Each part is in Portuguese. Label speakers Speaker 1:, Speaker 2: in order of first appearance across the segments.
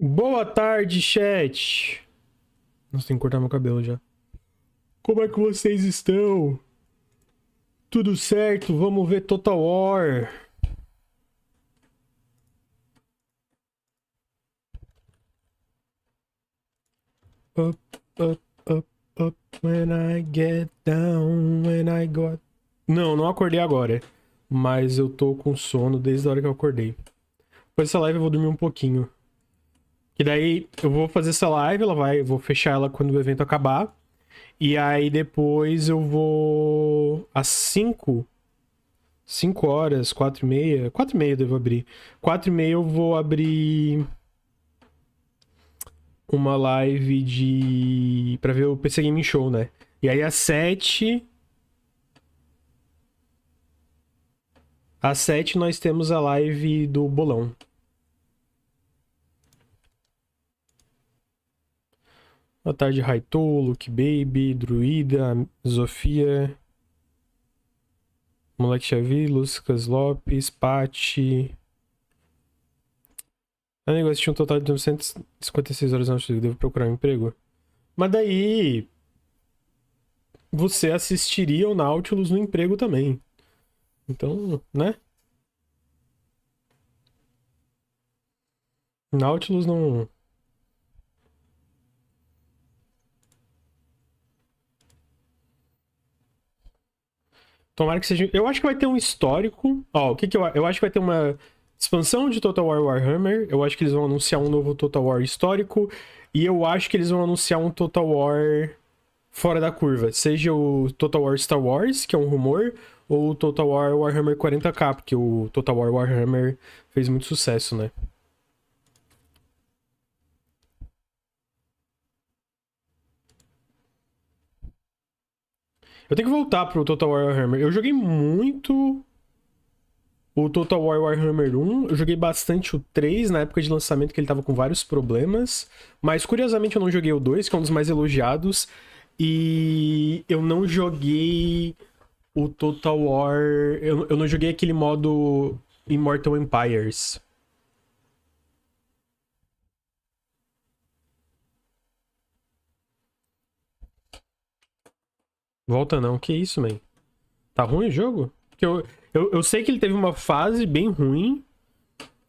Speaker 1: Boa tarde, chat. Nossa, tem que cortar meu cabelo já. Como é que vocês estão? Tudo certo? Vamos ver Total War. Up, up, up, up. When I get down, when I got... Não acordei agora. Mas eu tô com sono desde a hora que eu acordei. Depois dessa live eu vou dormir um pouquinho. E daí eu vou fazer essa live, eu vou fechar ela quando o evento acabar. E aí depois eu vou às 5 horas, 4h30. 4h30 eu devo abrir. 4h30 eu vou abrir uma live pra ver o PC Gaming Show, né? E aí às 7. Às 7 nós temos a live do bolão. Boa tarde, Raito, Luke Baby, Druida, Zofia, Moleque Xavi, Lucas Lopes, Pati. A negócio tinha um total de 956 horas antes, devo procurar um emprego. Mas daí você assistiria o Nautilus no emprego também. Então, né? Nautilus não. Tomara que seja. Eu acho que vai ter um histórico. Ó, o que que eu acho que vai ter uma expansão de Total War Warhammer. Eu acho que eles vão anunciar um novo Total War histórico. E eu acho que eles vão anunciar um Total War fora da curva. Seja o Total War Star Wars, que é um rumor, ou o Total War Warhammer 40k, porque o Total War Warhammer fez muito sucesso, né? Eu tenho que voltar pro Total War Warhammer. Eu joguei muito o Total War Warhammer 1. Eu joguei bastante o 3 na época de lançamento, que ele tava com vários problemas. Mas curiosamente eu não joguei o 2, que é um dos mais elogiados. E eu não joguei o Total War. Eu não joguei aquele modo Immortal Empires. Volta não, que isso, man? Tá ruim o jogo? Porque eu sei que ele teve uma fase bem ruim.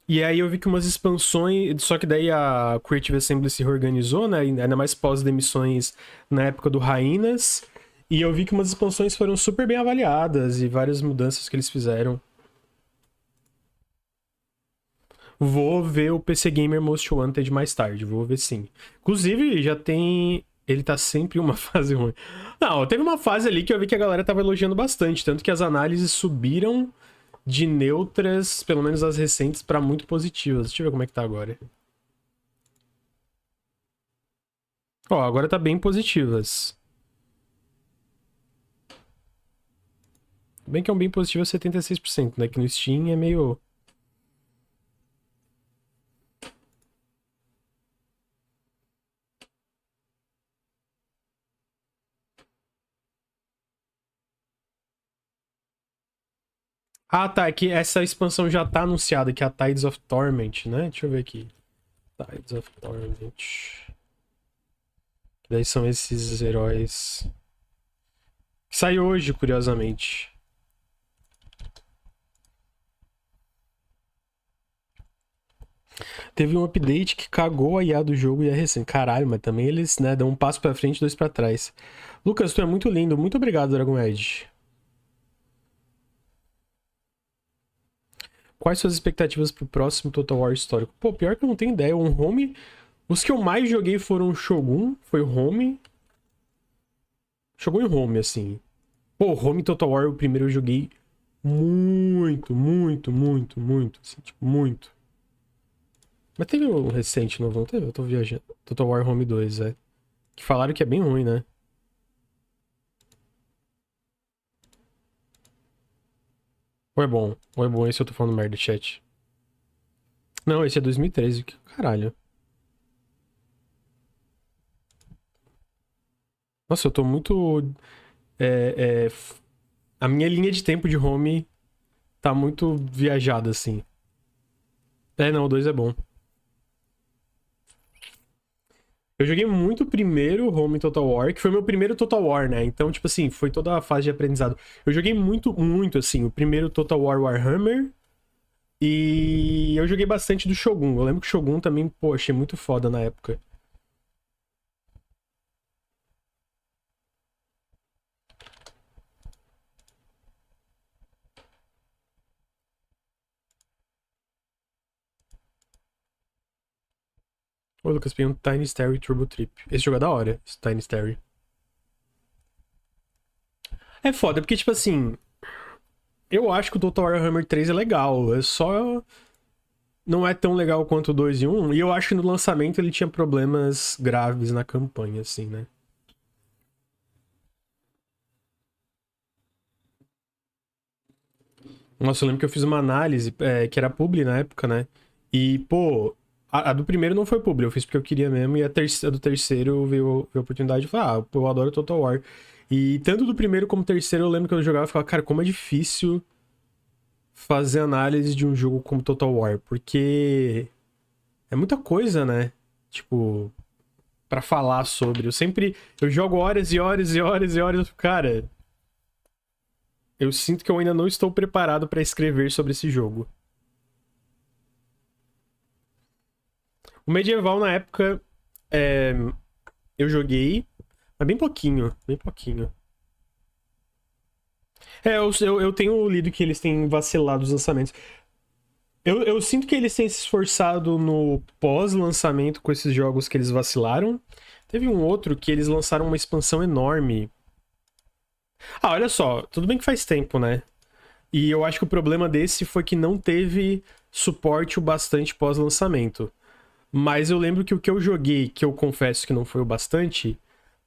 Speaker 1: E aí eu vi que umas expansões. Só que daí a Creative Assembly se reorganizou, né? Ainda mais pós-demissões na época do Raínas. E eu vi que umas expansões foram super bem avaliadas e várias mudanças que eles fizeram. Vou ver o PC Gamer Most Wanted mais tarde, vou ver sim. Inclusive, já tem. Ele tá sempre em uma fase ruim. Não, teve uma fase ali que eu vi que a galera tava elogiando bastante, tanto que as análises subiram de neutras, pelo menos as recentes, pra muito positivas. Deixa eu ver como é que tá agora. Ó, agora tá bem positivas. Bem que é um bem positivo 76%, né? Que no Steam é meio. Ah, tá. É que essa expansão já tá anunciada, que é a Tides of Torment, né? Deixa eu ver aqui. Tides of Torment. Daí são esses heróis. Que sai hoje, curiosamente. Teve um update que cagou a IA do jogo e é recente. Caralho, mas também eles, né, dão um passo pra frente e dois pra trás. Lucas, tu é muito lindo. Muito obrigado, Dragon Edge. Quais suas expectativas pro próximo Total War histórico? Pô, pior que eu não tenho ideia. Um home. Os que eu mais joguei foram Shogun, foi o home. Shogun e home, assim. Pô, home Total War, o primeiro eu joguei muito, muito, muito, muito. Assim, tipo, muito. Mas teve um recente novo, não teve? Eu tô viajando. Total War Home 2, é. Que falaram que é bem ruim, né? Ou é bom? Ou é bom esse eu tô falando merda, chat? Não, esse é 2013. Que caralho. Nossa, eu tô muito. A minha linha de tempo de home tá muito viajada, assim. É, não, o 2 é bom. Eu joguei muito o primeiro Home Total War, que foi meu primeiro Total War, né? Então, tipo assim, foi toda a fase de aprendizado. Eu joguei muito, muito, assim, o primeiro Total War Warhammer. E eu joguei bastante do Shogun. Eu lembro que o Shogun também, pô, achei muito foda na época. Ô, Lucas, peguei um Tiny Starry Turbo Trip. Esse jogo é da hora, esse Tiny Starry. É foda, porque, tipo assim, eu acho que o Total Warhammer 3 é legal. É só. Não é tão legal quanto o 2 e 1. E eu acho que no lançamento ele tinha problemas graves na campanha, assim, né? Nossa, eu lembro que eu fiz uma análise, que era publi na época, né? E, pô, a do primeiro não foi publi, eu fiz porque eu queria mesmo. E a do terceiro veio a oportunidade de falar, ah, pô, eu adoro Total War. E tanto do primeiro como do terceiro, eu lembro que eu jogava e falava, cara, como é difícil fazer análise de um jogo como Total War. Porque é muita coisa, né? Tipo, pra falar sobre. Eu jogo horas e horas e horas e horas. Cara, eu sinto que eu ainda não estou preparado pra escrever sobre esse jogo. O medieval, na época, é, eu joguei, mas bem pouquinho, bem pouquinho. Eu tenho lido que eles têm vacilado os lançamentos. Eu sinto que eles têm se esforçado no pós-lançamento com esses jogos que eles vacilaram. Teve um outro que eles lançaram uma expansão enorme. Ah, olha só, tudo bem que faz tempo, né? E eu acho que o problema desse foi que não teve suporte o bastante pós-lançamento. Mas eu lembro que o que eu joguei, que eu confesso que não foi o bastante,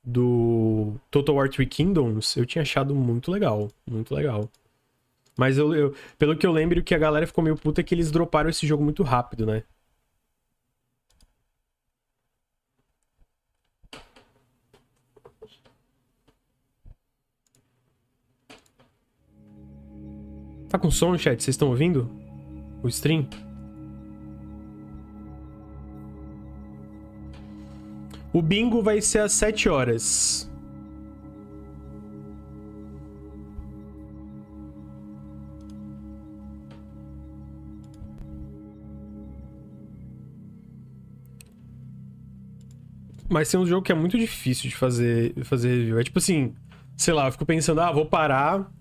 Speaker 1: do Total War Three Kingdoms, eu tinha achado muito legal. Muito legal. Mas pelo que eu lembro, que a galera ficou meio puta é que eles droparam esse jogo muito rápido, né? Tá com som, chat? Vocês estão ouvindo? O stream? O bingo vai ser às 7 horas. Mas tem um jogo que é muito difícil de fazer review. É tipo assim, sei lá, eu fico pensando, ah, vou parar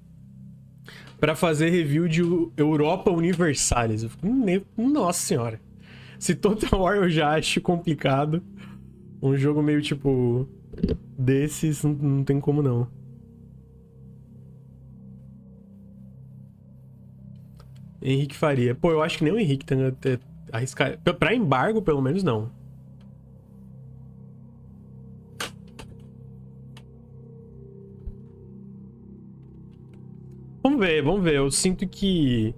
Speaker 1: pra fazer review de Europa Universalis. Eu fico, nossa senhora. Se Total War eu já acho complicado, um jogo meio tipo desses não tem como não. Henrique Faria. Pô, eu acho que nem o Henrique tem arriscar. Pra embargo, pelo menos, não. Vamos ver, vamos ver. Eu sinto que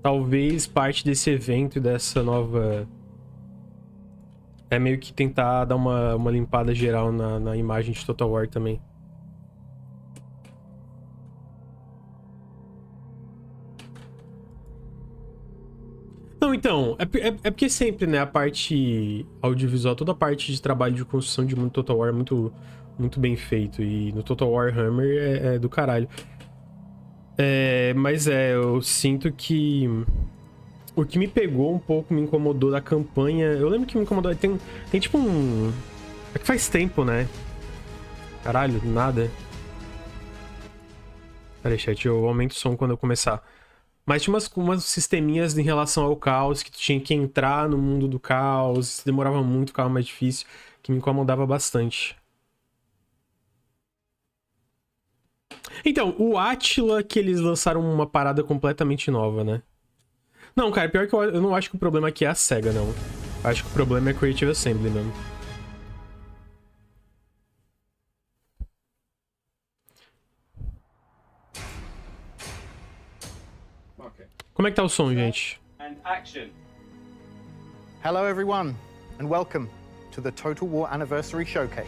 Speaker 1: talvez parte desse evento e dessa nova. É meio que tentar dar uma limpada geral na imagem de Total War também. Não, então, é porque sempre, né, a parte audiovisual, toda a parte de trabalho de construção de mundo Total War é muito, muito bem feito. E no Total War Hammer é do caralho. Mas eu sinto que o que me pegou um pouco, me incomodou da campanha. Eu lembro que me incomodou. Tem tipo um. É que faz tempo, né? Caralho, nada. Peraí, chat, eu aumento o som quando eu começar. Mas tinha umas sisteminhas em relação ao caos, que tu tinha que entrar no mundo do caos, demorava muito, ficava mais difícil, que me incomodava bastante. Então, o Attila que eles lançaram uma parada completamente nova, né? Não, cara, pior que eu não acho que o problema aqui é a SEGA, não. Eu acho que o problema é a Creative Assembly mesmo. Como é que tá o som, gente?
Speaker 2: Hello everyone, and welcome to the Total War Anniversary Showcase.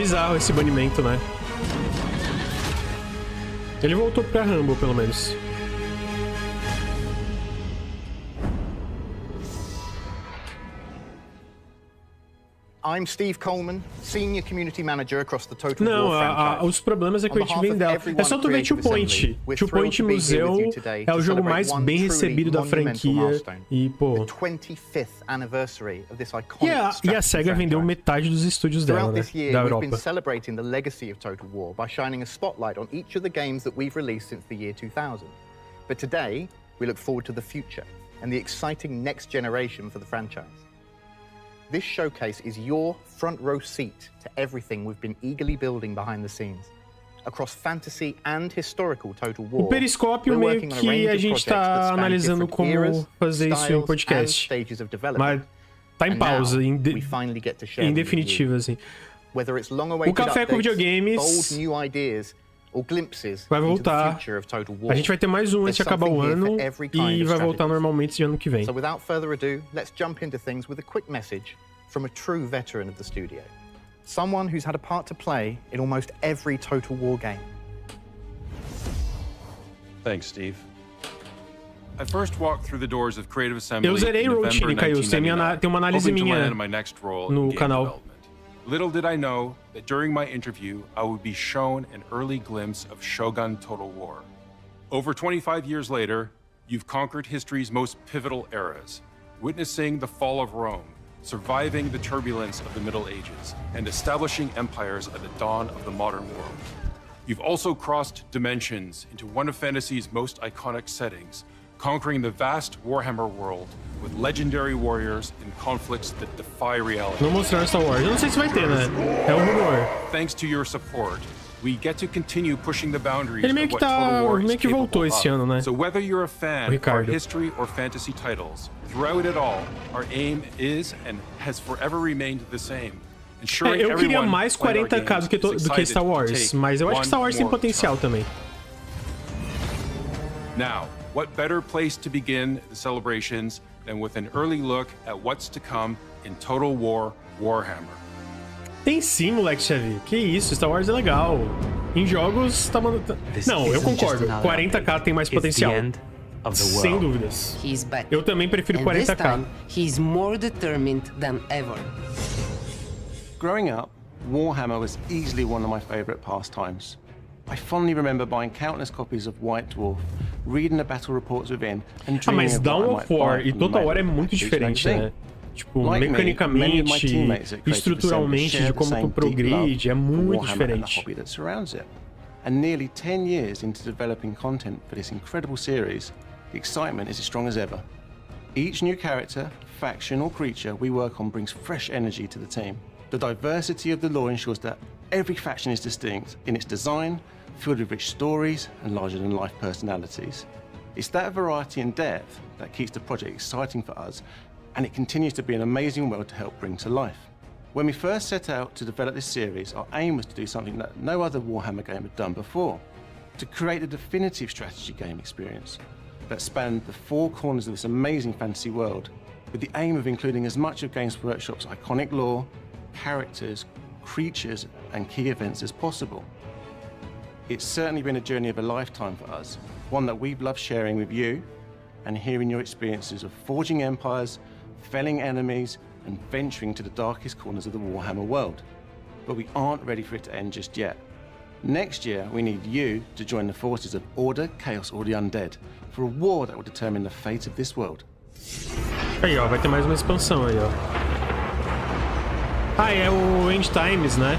Speaker 1: Bizarro esse banimento, né? Ele voltou pra Rumble, pelo menos.
Speaker 2: I'm Steve Coleman, Senior Community Manager across the Total
Speaker 1: Não,
Speaker 2: War franchise.
Speaker 1: Os problemas é que a gente vem dela. É só tu ver Two Point. Two Point Museu é o jogo mais bem recebido da franquia. E, pô... E a SEGA vendeu metade dos estúdios dela, né? Da Europa.
Speaker 2: We've been celebrating the legacy of Total War by shining a spotlight on each of the games that we've released since the year 2000. But today, we look forward to the future and the exciting next generation for the franchise. This showcase is your front row seat to everything we've been eagerly building behind the scenes. Across fantasy and historical Total War.
Speaker 1: O periscópio meio que a gente tá analisando como fazer isso em podcast. Mas tá em pausa, em definitivo, assim. O Café com Videogames vai voltar. A gente vai ter mais um antes de acabar o ano e vai voltar normalmente de ano que vem.
Speaker 2: So without further ado, let's jump into things with a quick message from a true veteran of the studio. Someone who's had a part to play in almost every Total War game.
Speaker 3: Thanks, Steve. I first walked through the doors of Creative Assembly.
Speaker 1: Eu zerei Routine, Caius. Tem uma análise minha no canal.
Speaker 3: Little did I know that during my interview, I would be shown an early glimpse of Shogun Total War. Over 25 years later, you've conquered history's most pivotal eras, witnessing the fall of Rome, surviving the turbulence of the Middle Ages, and establishing empires at the dawn of the modern world. You've also crossed dimensions into one of fantasy's most iconic settings, conquering the vast Warhammer world with legendary warriors in conflicts that defy reality.
Speaker 1: Não mostraram Star Wars. Eu não sei se vai ter, né? É um rumor.
Speaker 3: Thanks to your support, we get to continue pushing the boundaries
Speaker 1: Ele meio que
Speaker 3: of what Total War is capable
Speaker 1: voltou esse ano, né?
Speaker 3: So whether you're a fan of our history or fantasy titles, throughout it all, our aim is and has forever remained the same.
Speaker 1: Eu queria mais 40k do que Star Wars, mas eu acho que Star Wars tem potencial também.
Speaker 3: Now, what better place to begin the celebrations than with an early look at what's to come in Total War Warhammer.
Speaker 1: Tem sim, moleque Xavi. Que isso, Star Wars é legal. Em jogos, tá mandando... Não, eu concordo. 40k tem mais potencial. Sem dúvidas. Eu também prefiro 40k.
Speaker 4: He's more determined than ever.
Speaker 5: Growing up, Warhammer was easily one of my favorite pastimes. I fondly remember buying countless copies of White Dwarf, reading the battle reports within, and dreaming
Speaker 1: mas
Speaker 5: of
Speaker 1: Dawn
Speaker 5: what I
Speaker 1: of
Speaker 5: might
Speaker 1: War
Speaker 5: buy
Speaker 1: e
Speaker 5: from the
Speaker 1: Total War é
Speaker 5: maker
Speaker 1: muito
Speaker 5: of each
Speaker 1: diferente,
Speaker 5: magazine.
Speaker 1: né? Tipo,
Speaker 5: Like
Speaker 1: mecanicamente,
Speaker 5: me,
Speaker 1: estruturalmente, de como tu progride, é muito diferente.
Speaker 5: Hobby that surrounds it. And nearly 10 years into developing content for this incredible series, the excitement is as strong as ever. Each new character, faction or creature we work on brings fresh energy to the team. The diversity of the lore ensures that every faction is distinct in its design, filled with rich stories and larger-than-life personalities. It's that variety and depth that keeps the project exciting for us, and it continues to be an amazing world to help bring to life. When we first set out to develop this series, our aim was to do something that no other Warhammer game had done before, to create a definitive strategy game experience that spanned the four corners of this amazing fantasy world, with the aim of including as much of Games Workshop's iconic lore, characters, creatures, and key events as possible. It's certainly been a journey of a lifetime for us, one that we've loved sharing with you and hearing your experiences of forging empires, felling enemies, and venturing to the darkest corners of the Warhammer world. But we aren't ready for it to end just yet. Next year, we need you to join the forces of Order, Chaos, or the Undead for a war that will determine the fate of this world.
Speaker 1: Aí, ó, vai ter mais uma expansão aí, ó. Ah, é o End Times, né?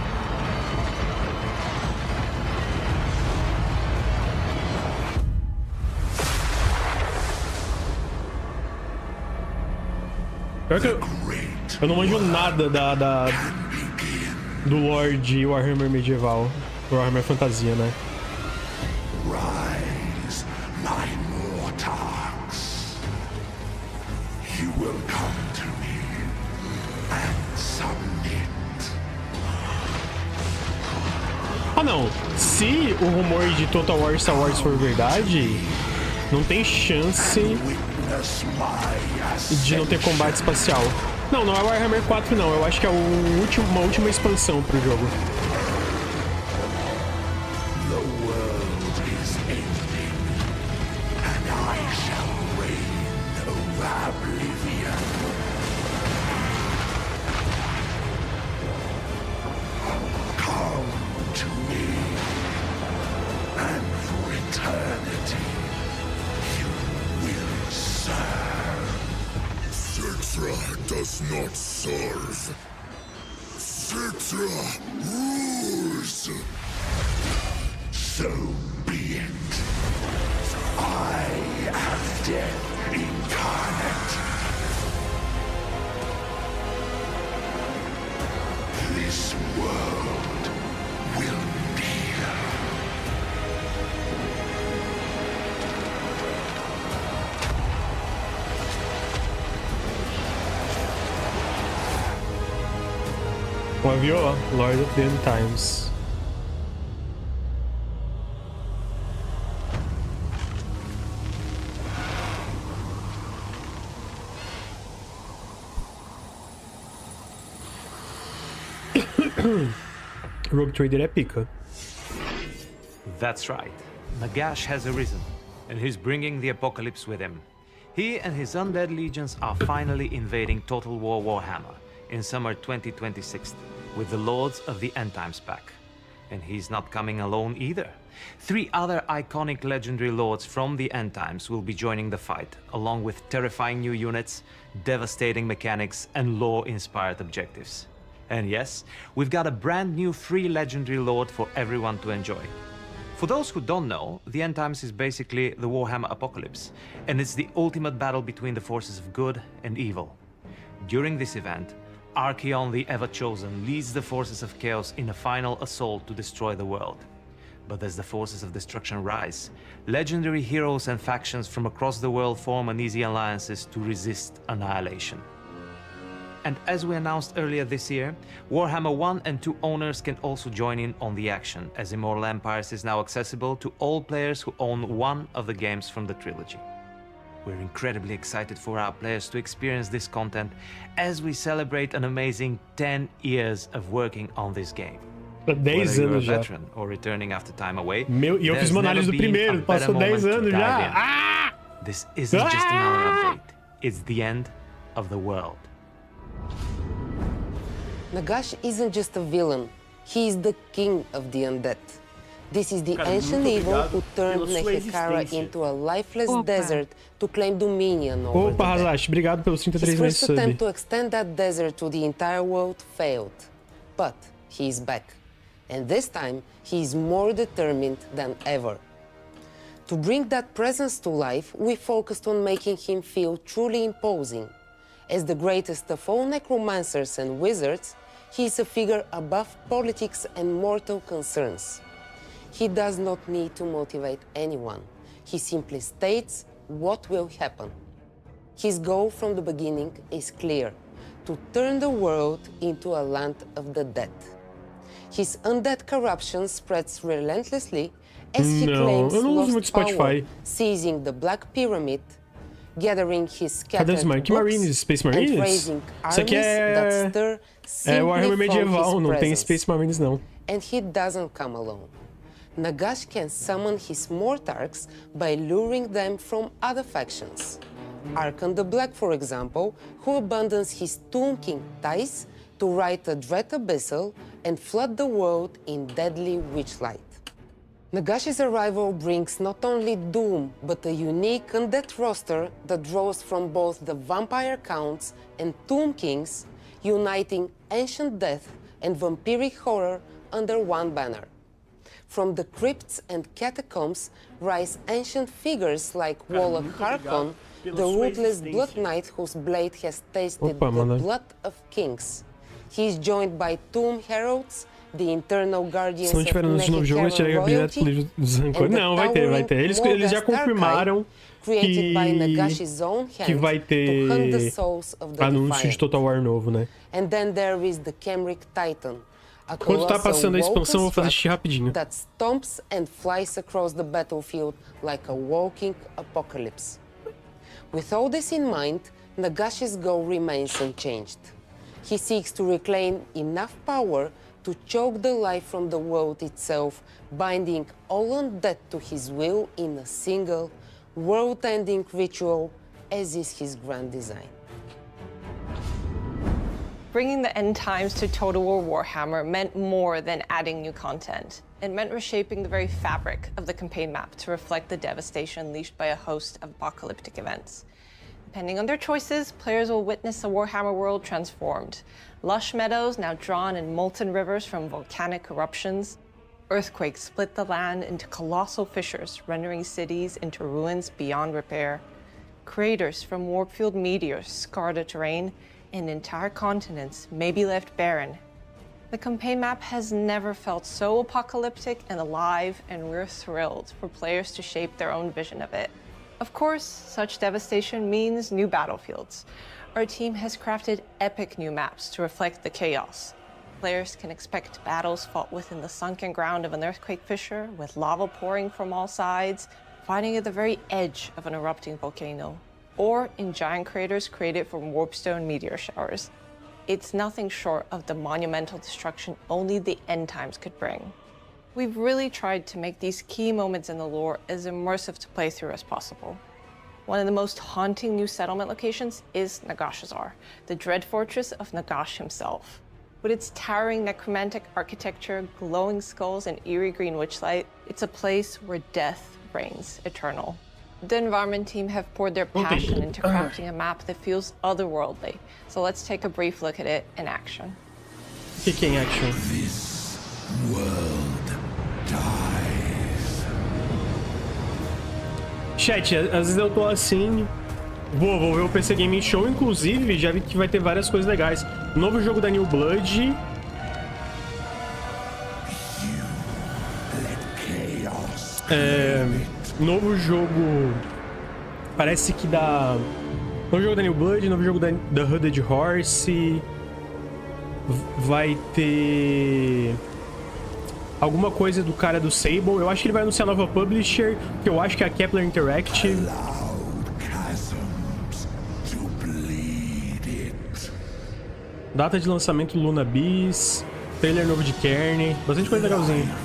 Speaker 1: Pior que eu não manjo nada do lore de Warhammer medieval. Warhammer fantasia, né?
Speaker 6: Rise, my mortals. You will come to me and submit.
Speaker 1: Ah, não. Se o rumor de Total War Star Wars for verdade, não tem chance de não ter combate espacial. Não é Warhammer 4 não. Eu acho que é uma última expansão pro jogo.
Speaker 6: does not serve. Seja rules. So be it. I am death incarnate. This world will kneel.
Speaker 1: Ó, viu? Ó, Lord of the End Times. Rogue Trader é pica.
Speaker 7: That's right. Nagash has arisen, and he's bringing the apocalypse with him. He and his undead legions are finally invading Total War Warhammer in summer 2026 with the Lords of the End Times pack. And he's not coming alone either. 3 other iconic legendary lords from the End Times will be joining the fight, along with terrifying new units, devastating mechanics, and lore-inspired objectives. And yes, we've got a brand new free legendary lord for everyone to enjoy. For those who don't know, the End Times is basically the Warhammer Apocalypse, and it's the ultimate battle between the forces of good and evil. During this event, Archaon the Ever-Chosen leads the forces of Chaos in a final assault to destroy the world. But as the forces of destruction rise, legendary heroes and factions from across the world form uneasy alliances to resist annihilation. And as we announced earlier this year, Warhammer 1 and 2 owners can also join in on the action, as Immortal Empires is now accessible to all players who own one of the games from the trilogy. We're incredibly excited for our players to experience this content as we celebrate an amazing 10 years of working on this game.
Speaker 1: 10
Speaker 7: Whether you're a
Speaker 1: anos já.
Speaker 7: veteran or returning after time away,
Speaker 1: E eu fiz uma análise do primeiro, passou 10 anos já. Ah!
Speaker 7: This isn't just another update, it's the end of the world.
Speaker 4: Nagash isn't just a villain, he is the king of the undead. This is the
Speaker 1: Cara,
Speaker 4: ancient
Speaker 1: muito
Speaker 4: evil
Speaker 1: obrigado
Speaker 4: who turned
Speaker 1: pela sua
Speaker 4: Nehekara
Speaker 1: existência.
Speaker 4: into a lifeless
Speaker 8: Opa.
Speaker 4: desert to claim dominion over
Speaker 1: Opa,
Speaker 4: the dead.
Speaker 1: Hazashi, obrigado pelos 33
Speaker 4: His
Speaker 1: meses
Speaker 4: first
Speaker 1: de
Speaker 4: attempt
Speaker 1: sub.
Speaker 4: to extend that desert to the entire world failed, but he is back. And this time, he is more determined than ever. To bring that presence to life, we focused on making him feel truly imposing. As the greatest of all necromancers and wizards, he is a figure above politics and mortal concerns. He does not need to motivate anyone. He simply states what will happen. His goal from the beginning is clear: to turn the world into a land of the dead. His undead corruption spreads relentlessly as he
Speaker 1: Não,
Speaker 4: claims
Speaker 1: eu não uso
Speaker 4: lost
Speaker 1: muito
Speaker 4: power,
Speaker 1: Spotify.
Speaker 4: seizing the Black Pyramid, gathering his
Speaker 1: Cadê os
Speaker 4: scattered
Speaker 1: Marines? Que
Speaker 4: books,
Speaker 1: Marines? Space
Speaker 4: and
Speaker 1: Marines?
Speaker 4: raising
Speaker 1: Isso aqui
Speaker 4: armies that
Speaker 1: é...
Speaker 4: stir
Speaker 1: É
Speaker 4: simply
Speaker 1: Warhammer
Speaker 4: from
Speaker 1: medieval,
Speaker 4: his
Speaker 1: não tem
Speaker 4: presence.
Speaker 1: Space Marines não.
Speaker 4: And he doesn't come alone. Nagash can summon his Mortarchs by luring them from other factions. Archon the Black, for example, who abandons his Tomb King Thais to ride a Dread Abyssal and flood the world in deadly witchlight. Nagash's arrival brings not only doom, but a unique undead roster that draws from both the Vampire Counts and Tomb Kings, uniting ancient death and vampiric horror under one banner. From the crypts and catacombs rise ancient figures like Warlock Harkon, the ruthless Blood Knight whose blade has tasted
Speaker 1: Opa,
Speaker 4: the
Speaker 1: mano.
Speaker 4: blood of kings. He is joined by Tomb Heralds, the internal guardians
Speaker 1: Se não tiver
Speaker 4: of
Speaker 1: anúncio de novo jogo, eu
Speaker 4: Nehekara
Speaker 1: tirei direto pro
Speaker 4: royalty,
Speaker 1: livro dos rancores.
Speaker 4: and the
Speaker 1: Não, vai ter, vai ter. Eles já
Speaker 4: Morghast
Speaker 1: confirmaram
Speaker 4: Archive, created by Nagash's own
Speaker 1: que
Speaker 4: hand
Speaker 1: vai
Speaker 4: to hunt the
Speaker 1: ter
Speaker 4: souls of the
Speaker 1: anúncio de
Speaker 4: defiant.
Speaker 1: Total War novo, né?
Speaker 4: And then there is the Kemric Titan, a
Speaker 1: Quando tá
Speaker 4: colossal
Speaker 1: passando a expansão, eu vou fazer
Speaker 4: Wolkenstruck
Speaker 1: xixi rapidinho.
Speaker 4: that stomps and flies across the battlefield like a walking apocalypse. With all this in mind, Nagash's goal remains unchanged. He seeks to reclaim enough power to choke the life from the world itself, binding all undead to his will in a single, world-ending ritual, as is his grand design.
Speaker 9: Bringing the end times to Total War Warhammer meant more than adding new content. It meant reshaping the very fabric of the campaign map to reflect the devastation unleashed by a host of apocalyptic events. Depending on their choices, players will witness a Warhammer world transformed. Lush meadows now drawn in molten rivers from volcanic eruptions. Earthquakes split the land into colossal fissures, rendering cities into ruins beyond repair. Craters from warp-fueled meteors scar the terrain, and entire continents may be left barren. The campaign map has never felt so apocalyptic and alive, and we're thrilled for players to shape their own vision of it. Of course, such devastation means new battlefields. Our team has crafted epic new maps to reflect the chaos. Players can expect battles fought within the sunken ground of an earthquake fissure, with lava pouring from all sides, fighting at the very edge of an erupting volcano, or in giant craters created from warpstone meteor showers. It's nothing short of the monumental destruction only the end times could bring. We've really tried to make these key moments in the lore as immersive to play through as possible. One of the most haunting new settlement locations is Nagashazar, the dread fortress of Nagash himself. With its towering necromantic architecture, glowing skulls, and eerie green witchlight, it's a place where death reigns eternal. The environment team have poured their passion into crafting a map that feels otherworldly, so let's take a brief look at it in action.
Speaker 1: Kicking action.
Speaker 6: This world dies.
Speaker 1: Chat, às vezes eu tô assim. Vou ver o PC Gaming Show, inclusive, já vi que vai ter várias coisas legais. Novo jogo da New Blood. Novo jogo. Parece que dá. Novo jogo da New Blood, novo jogo da Hooded Horse. Vai ter. Alguma coisa do cara do Sable. Eu acho que ele vai anunciar a nova publisher, que eu acho que é a Kepler Interactive. Data de lançamento Luna Beast. Trailer novo de Kern. Bastante coisa legalzinha.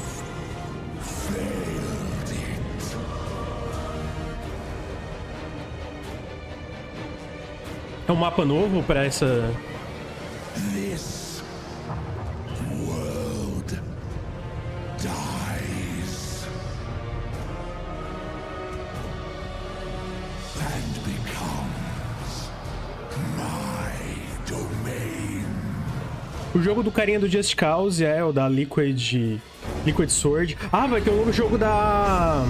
Speaker 1: É um mapa novo para essa.
Speaker 6: This world dies and becomes my domain.
Speaker 1: O jogo do carinha do Just Cause é o da Liquid Sword. Ah, vai ter um novo jogo da.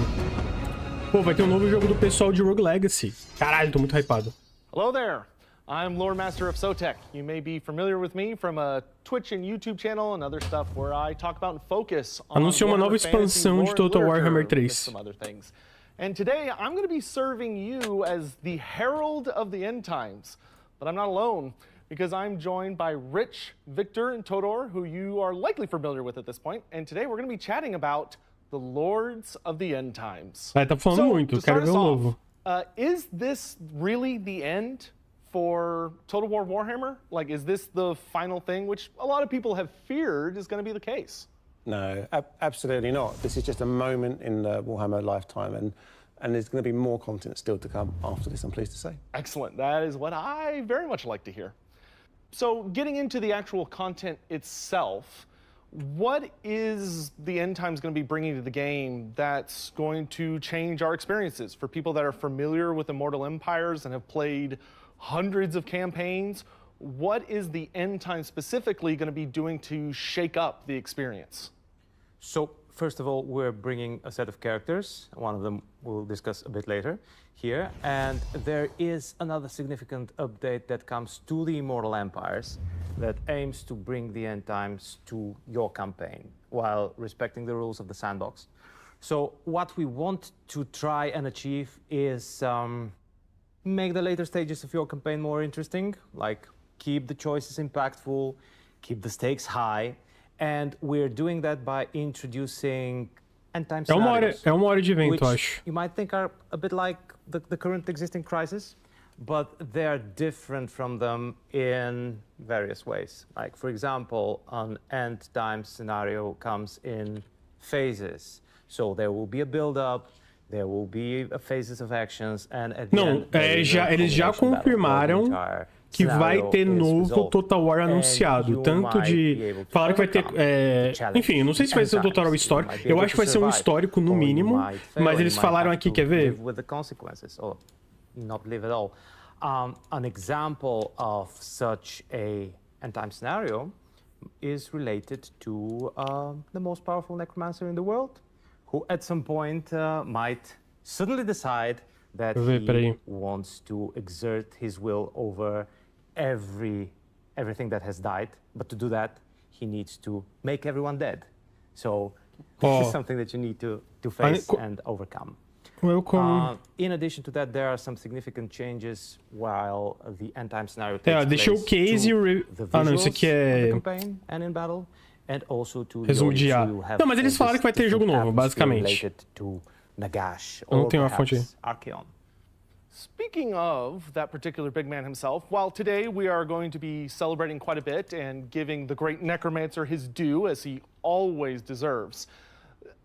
Speaker 1: Pô, vai ter um novo jogo do pessoal de Rogue Legacy. Caralho, tô muito hypado.
Speaker 8: Hello there. I'm Lore Master of Sotek. You may be familiar with me from a Twitch and YouTube channel and other stuff where I talk about and focus on
Speaker 1: Anunciou uma nova expansão de Total Warhammer 3.
Speaker 8: some other things. And today I'm going to be serving you as the herald of the end times. But I'm not alone, because I'm joined by Rich, Victor, and Todor, who you are likely familiar with at this point. And today we're going to be chatting about the Lords of the End Times.
Speaker 1: Tá falando muito, quero ver o novo.
Speaker 8: Is this really the end for Total War Warhammer? Like, is this the final thing, which a lot of people have feared is going to be the case?
Speaker 5: No, absolutely not. This is just a moment in the Warhammer lifetime, and there's going to be more content still to come after this, I'm pleased to say.
Speaker 8: Excellent. That is what I very much like to hear. So, getting into the actual content itself, what is the End Times going to be bringing to the game that's going to change our experiences for people that are familiar with Immortal Empires and have played hundreds of campaigns? What is the End Times specifically going to be doing to shake up the experience?
Speaker 7: So, first of all, we're bringing a set of characters. One of them we'll discuss a bit later here. And there is another significant update that comes to the Immortal Empires that aims to bring the End Times to your campaign while respecting the rules of the sandbox. So what we want to try and achieve is make the later stages of your campaign more interesting, like keep the choices impactful, keep the stakes high, and we're doing that by introducing end time scenarios.
Speaker 1: É uma hora de evento,
Speaker 7: which
Speaker 1: acho.
Speaker 7: you might think are a bit like the current existing crisis, but they're different from them in various ways. Like, for example, an end time scenario comes in phases. So there will be a build-up, there will be phases of actions, and at the end,
Speaker 1: eles já confirmaram que vai ter novo Total War anunciado. Tanto de. Falaram que vai ter. Enfim, não sei se vai ser um Total War histórico. Eu acho que vai ser um histórico no mínimo. Mas eles falaram aqui, quer ver?
Speaker 7: With the consequences, or not live at all. An example of such a end-time scenario is related to the most powerful necromancer in the world, who at some point might suddenly decide that he wants to exert his will over everything that has died. But to do that, he needs to make everyone dead. So this is something that you need to face and overcome. In addition to that, there are some significant changes while the end-time scenario takes place
Speaker 1: showcase
Speaker 7: to the visuals
Speaker 1: isso aqui é
Speaker 7: of the campaign and in battle, and also to
Speaker 1: resumo de IA. Não, mas eles falaram que vai ter jogo novo, basicamente.
Speaker 7: Nagash,
Speaker 1: Eu não tenho uma fonte aí.
Speaker 7: Archeon.
Speaker 8: Speaking of that particular big man himself, while today we are going to be celebrating quite a bit and giving the great necromancer his due, as he always deserves,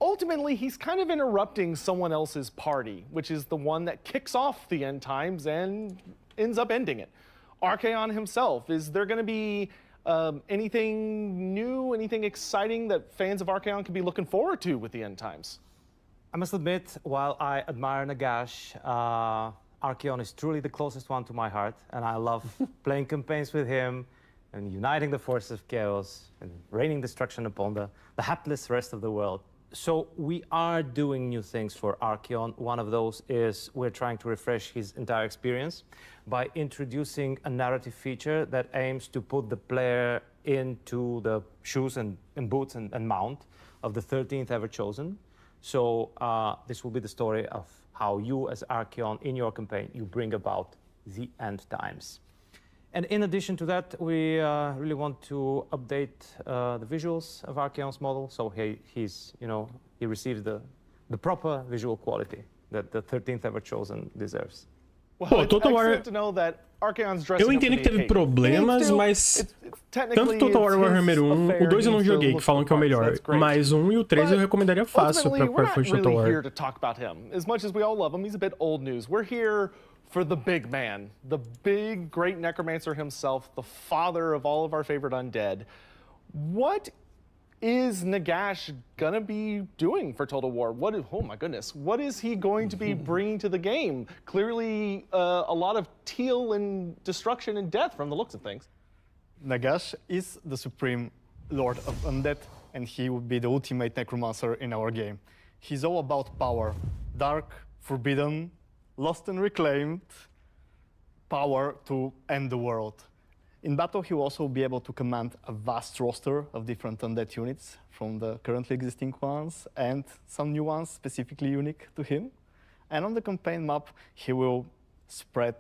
Speaker 8: ultimately he's kind of interrupting someone else's party, which is the one that kicks off the end times and ends up ending it. Archeon himself, is there going to be anything new, anything exciting that fans of Archeon can be looking forward to with the end times?
Speaker 7: I must admit, while I admire Nagash, Archeon is truly the closest one to my heart, and I love playing campaigns with him and uniting the forces of chaos and raining destruction upon the hapless rest of the world. So we are doing new things for Archeon. One of those is we're trying to refresh his entire experience by introducing a narrative feature that aims to put the player into the shoes and boots and mount of the 13th ever chosen. So this will be the story of how you, as Archeon, in your campaign, you bring about the end times. And in addition to that, we really want to update the visuals of Archeon's model, so he receives the proper visual quality that the 13th ever chosen deserves.
Speaker 8: Well, Total War. To know that Archeon's
Speaker 1: eu entendo que teve problemas, mas tanto Total War Warhammer 1, o 2 eu não joguei, que falam que é o melhor, mas o 1 e o 3 eu recomendaria fácil para qualquer fã de Total War.
Speaker 8: We're not really here to talk about him. As much as we all love him, he's a bit old news. We're here for the big man, the big, great necromancer himself, the father of all of our favorite undead. What is Nagash gonna be doing for Total War? Oh my goodness, what is he going to be bringing to the game? Clearly a lot of teal and destruction and death from the looks of things.
Speaker 10: Nagash is the supreme lord of undead, and he would be the ultimate necromancer in our game. He's all about power, dark, forbidden, lost and reclaimed, power to end the world. In battle, he will also be able to command a vast roster of different undead units from the currently existing ones and some new ones specifically unique to him. And on the campaign map, he will spread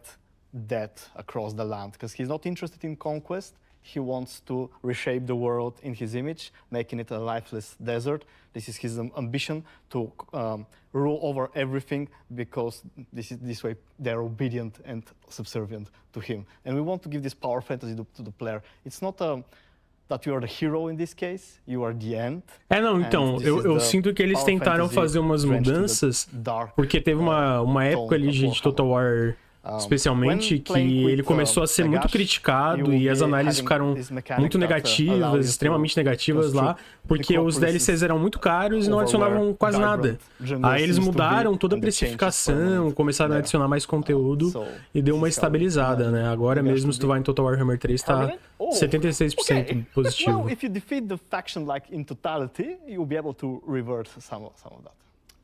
Speaker 10: death across the land because he's not interested in conquest. He wants to reshape the world in his image, making it a lifeless desert. This is his ambition to rule over everything because this way they're obedient and subservient to him. And we want to give this power fantasy to the player. It's not that you are the hero in this case, you are the end.
Speaker 1: Não, então, eu sinto que eles tentaram fazer umas mudanças, porque teve uma época ali de Total War especialmente que ele começou a ser muito criticado e as análises ficaram muito negativas, extremamente negativas lá, porque os DLCs eram muito caros e não adicionavam quase nada. Aí eles mudaram toda a precificação, começaram a adicionar mais conteúdo e deu uma estabilizada, né? Agora mesmo, se tu vai em Total Warhammer 3, tá 76% positivo.
Speaker 10: Well, if you defeat the faction like in totality, you'll be able to revert some of that.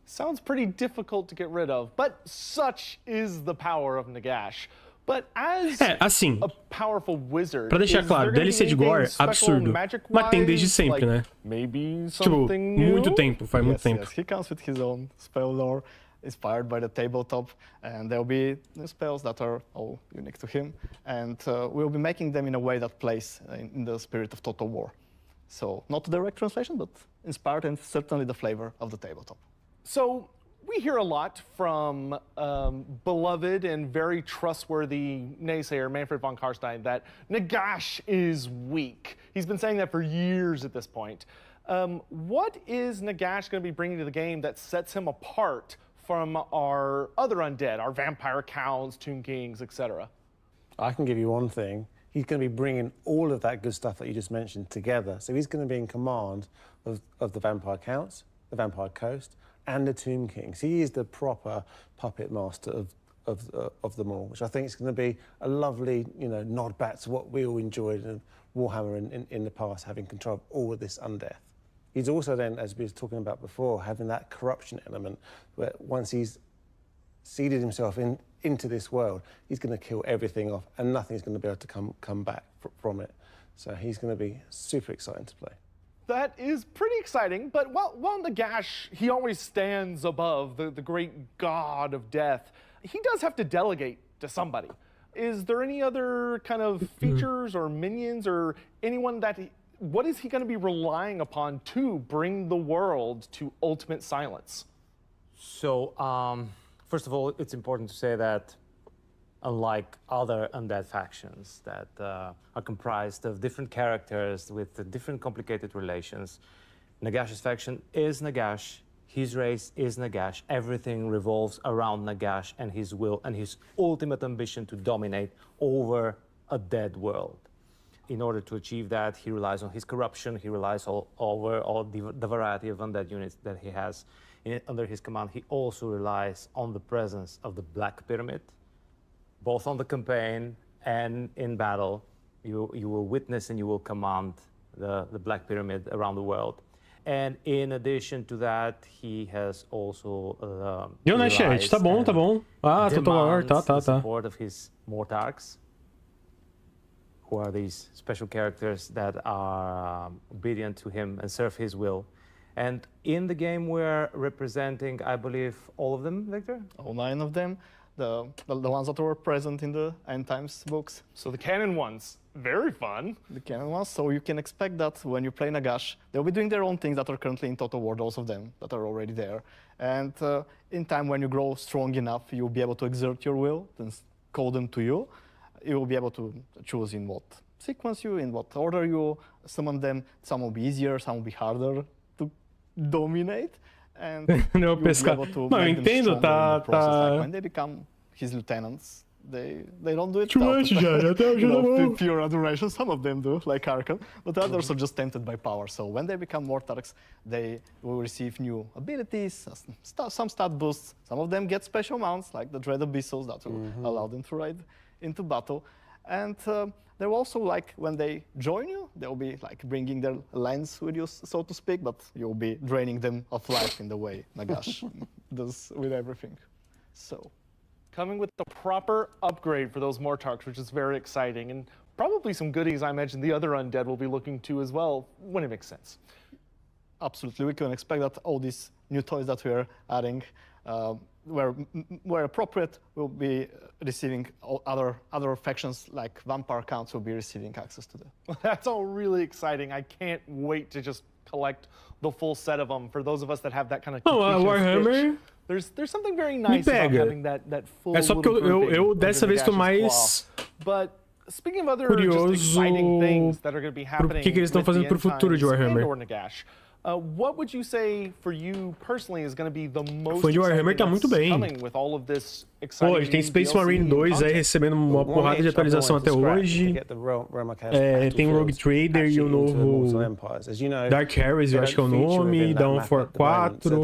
Speaker 8: Sounds pretty difficult to get rid of, but such is the power of Nagash. But as
Speaker 1: assim,
Speaker 8: a powerful wizard,
Speaker 1: pra deixar claro, DLC de Gore, absurdo. Mas tem desde sempre, né? Tipo, muito tempo, faz muito tempo.
Speaker 10: Yes. He comes with his own spell lore, inspired by the tabletop, and there'll be new spells that are all unique to him, and we'll be making them in a way that plays in the spirit of Total War. So, not a direct translation, but inspired and certainly the flavor of the tabletop.
Speaker 8: So we hear a lot from beloved and very trustworthy naysayer Manfred von Karstein that Nagash is weak. He's been saying that for years at this point. What is Nagash going to be bringing to the game that sets him apart from our other undead, our vampire counts, Tomb Kings, etc.?
Speaker 11: I can give you one thing. He's going to be bringing all of that good stuff that you just mentioned together. So he's going to be in command of the vampire counts, the vampire coast, and the Tomb Kings. He is the proper puppet master of them all, which I think is going to be a lovely, nod back to what we all enjoyed in Warhammer in the past, having control of all of this undeath. He's also then, as we were talking about before, having that corruption element, where once he's seeded himself into this world, he's going to kill everything off, and nothing's going to be able to come back from it. So he's going to be super exciting to play.
Speaker 8: That is pretty exciting, but while Nagash, he always stands above the great god of death, he does have to delegate to somebody. Is there any other kind of features or minions or anyone that what is he going to be relying upon to bring the world to ultimate silence?
Speaker 7: So, first of all, it's important to say that unlike other undead factions that are comprised of different characters with different complicated relations, Nagash's faction is Nagash, his race is Nagash, everything revolves around Nagash and his will and his ultimate ambition to dominate over a dead world. In order to achieve that, he relies on his corruption, he relies over all the variety of undead units that he has under his command. He also relies on the presence of the Black Pyramid, both on the campaign and in battle. You will witness and you will command the Black Pyramid around the world. And in addition to that, he has also
Speaker 1: Deu, né, chat? Tá bom, tá bom. Ah, Total War, tá.
Speaker 7: support of his Mortarchs, who are these special characters that are obedient to him and serve his will. And in the game, we're representing, I believe, all of them, Victor?
Speaker 10: All 9 of them. The ones that were present in the End Times books.
Speaker 8: So the canon ones, very fun.
Speaker 10: The canon ones, so you can expect that when you play Nagash, they'll be doing their own things that are currently in Total War, those of them that are already there. And in time, when you grow strong enough, you'll be able to exert your will and call them to you. You will be able to choose in what sequence you, in what order you summon them. Some will be easier, some will be harder to dominate. And
Speaker 1: Não, pescar. Não, eu entendo, tá.
Speaker 10: Like when they become his lieutenants, they don't do it
Speaker 1: Too much, já,
Speaker 10: pure adoration. Some of them do, like Arkham, but others are just tempted by power. So when they become Mortarchs, they will receive new abilities, some stat boosts. Some of them get special mounts, like the Dread Abyssals, that will allow them to ride into battle. And they're also, like, when they join you, they'll be like bringing their lens with you, so to speak, but you'll be draining them of life in the way Nagash does with everything. So,
Speaker 8: coming with the proper upgrade for those Mortarchs, which is very exciting, and probably some goodies I imagine the other undead will be looking to as well, when it makes sense.
Speaker 10: Absolutely, we can expect that all these new toys that we're adding, where appropriate, will be receiving other factions like vampire counts will be receiving access to them.
Speaker 8: Well, that's all really exciting. I can't wait to just collect the full set of them for those of us that have that kind of
Speaker 1: Warhammer.
Speaker 8: There's something very nice about having that full.
Speaker 1: É só porque eu dessa vez tô mais
Speaker 8: But speaking of other just exciting things that are going to be happening,
Speaker 1: que eles estão fazendo pro futuro de Warhammer.
Speaker 8: What would you say for you personally is going to be the most
Speaker 1: Fã de Warhammer tá muito bem.
Speaker 8: with all of this exciting
Speaker 1: Pô, a gente tem Space Marine 2 aí recebendo uma porrada de atualização até hoje. Tem Rogue Trader e o novo Dark Heresy, eu acho que é o nome, Dawn for 4.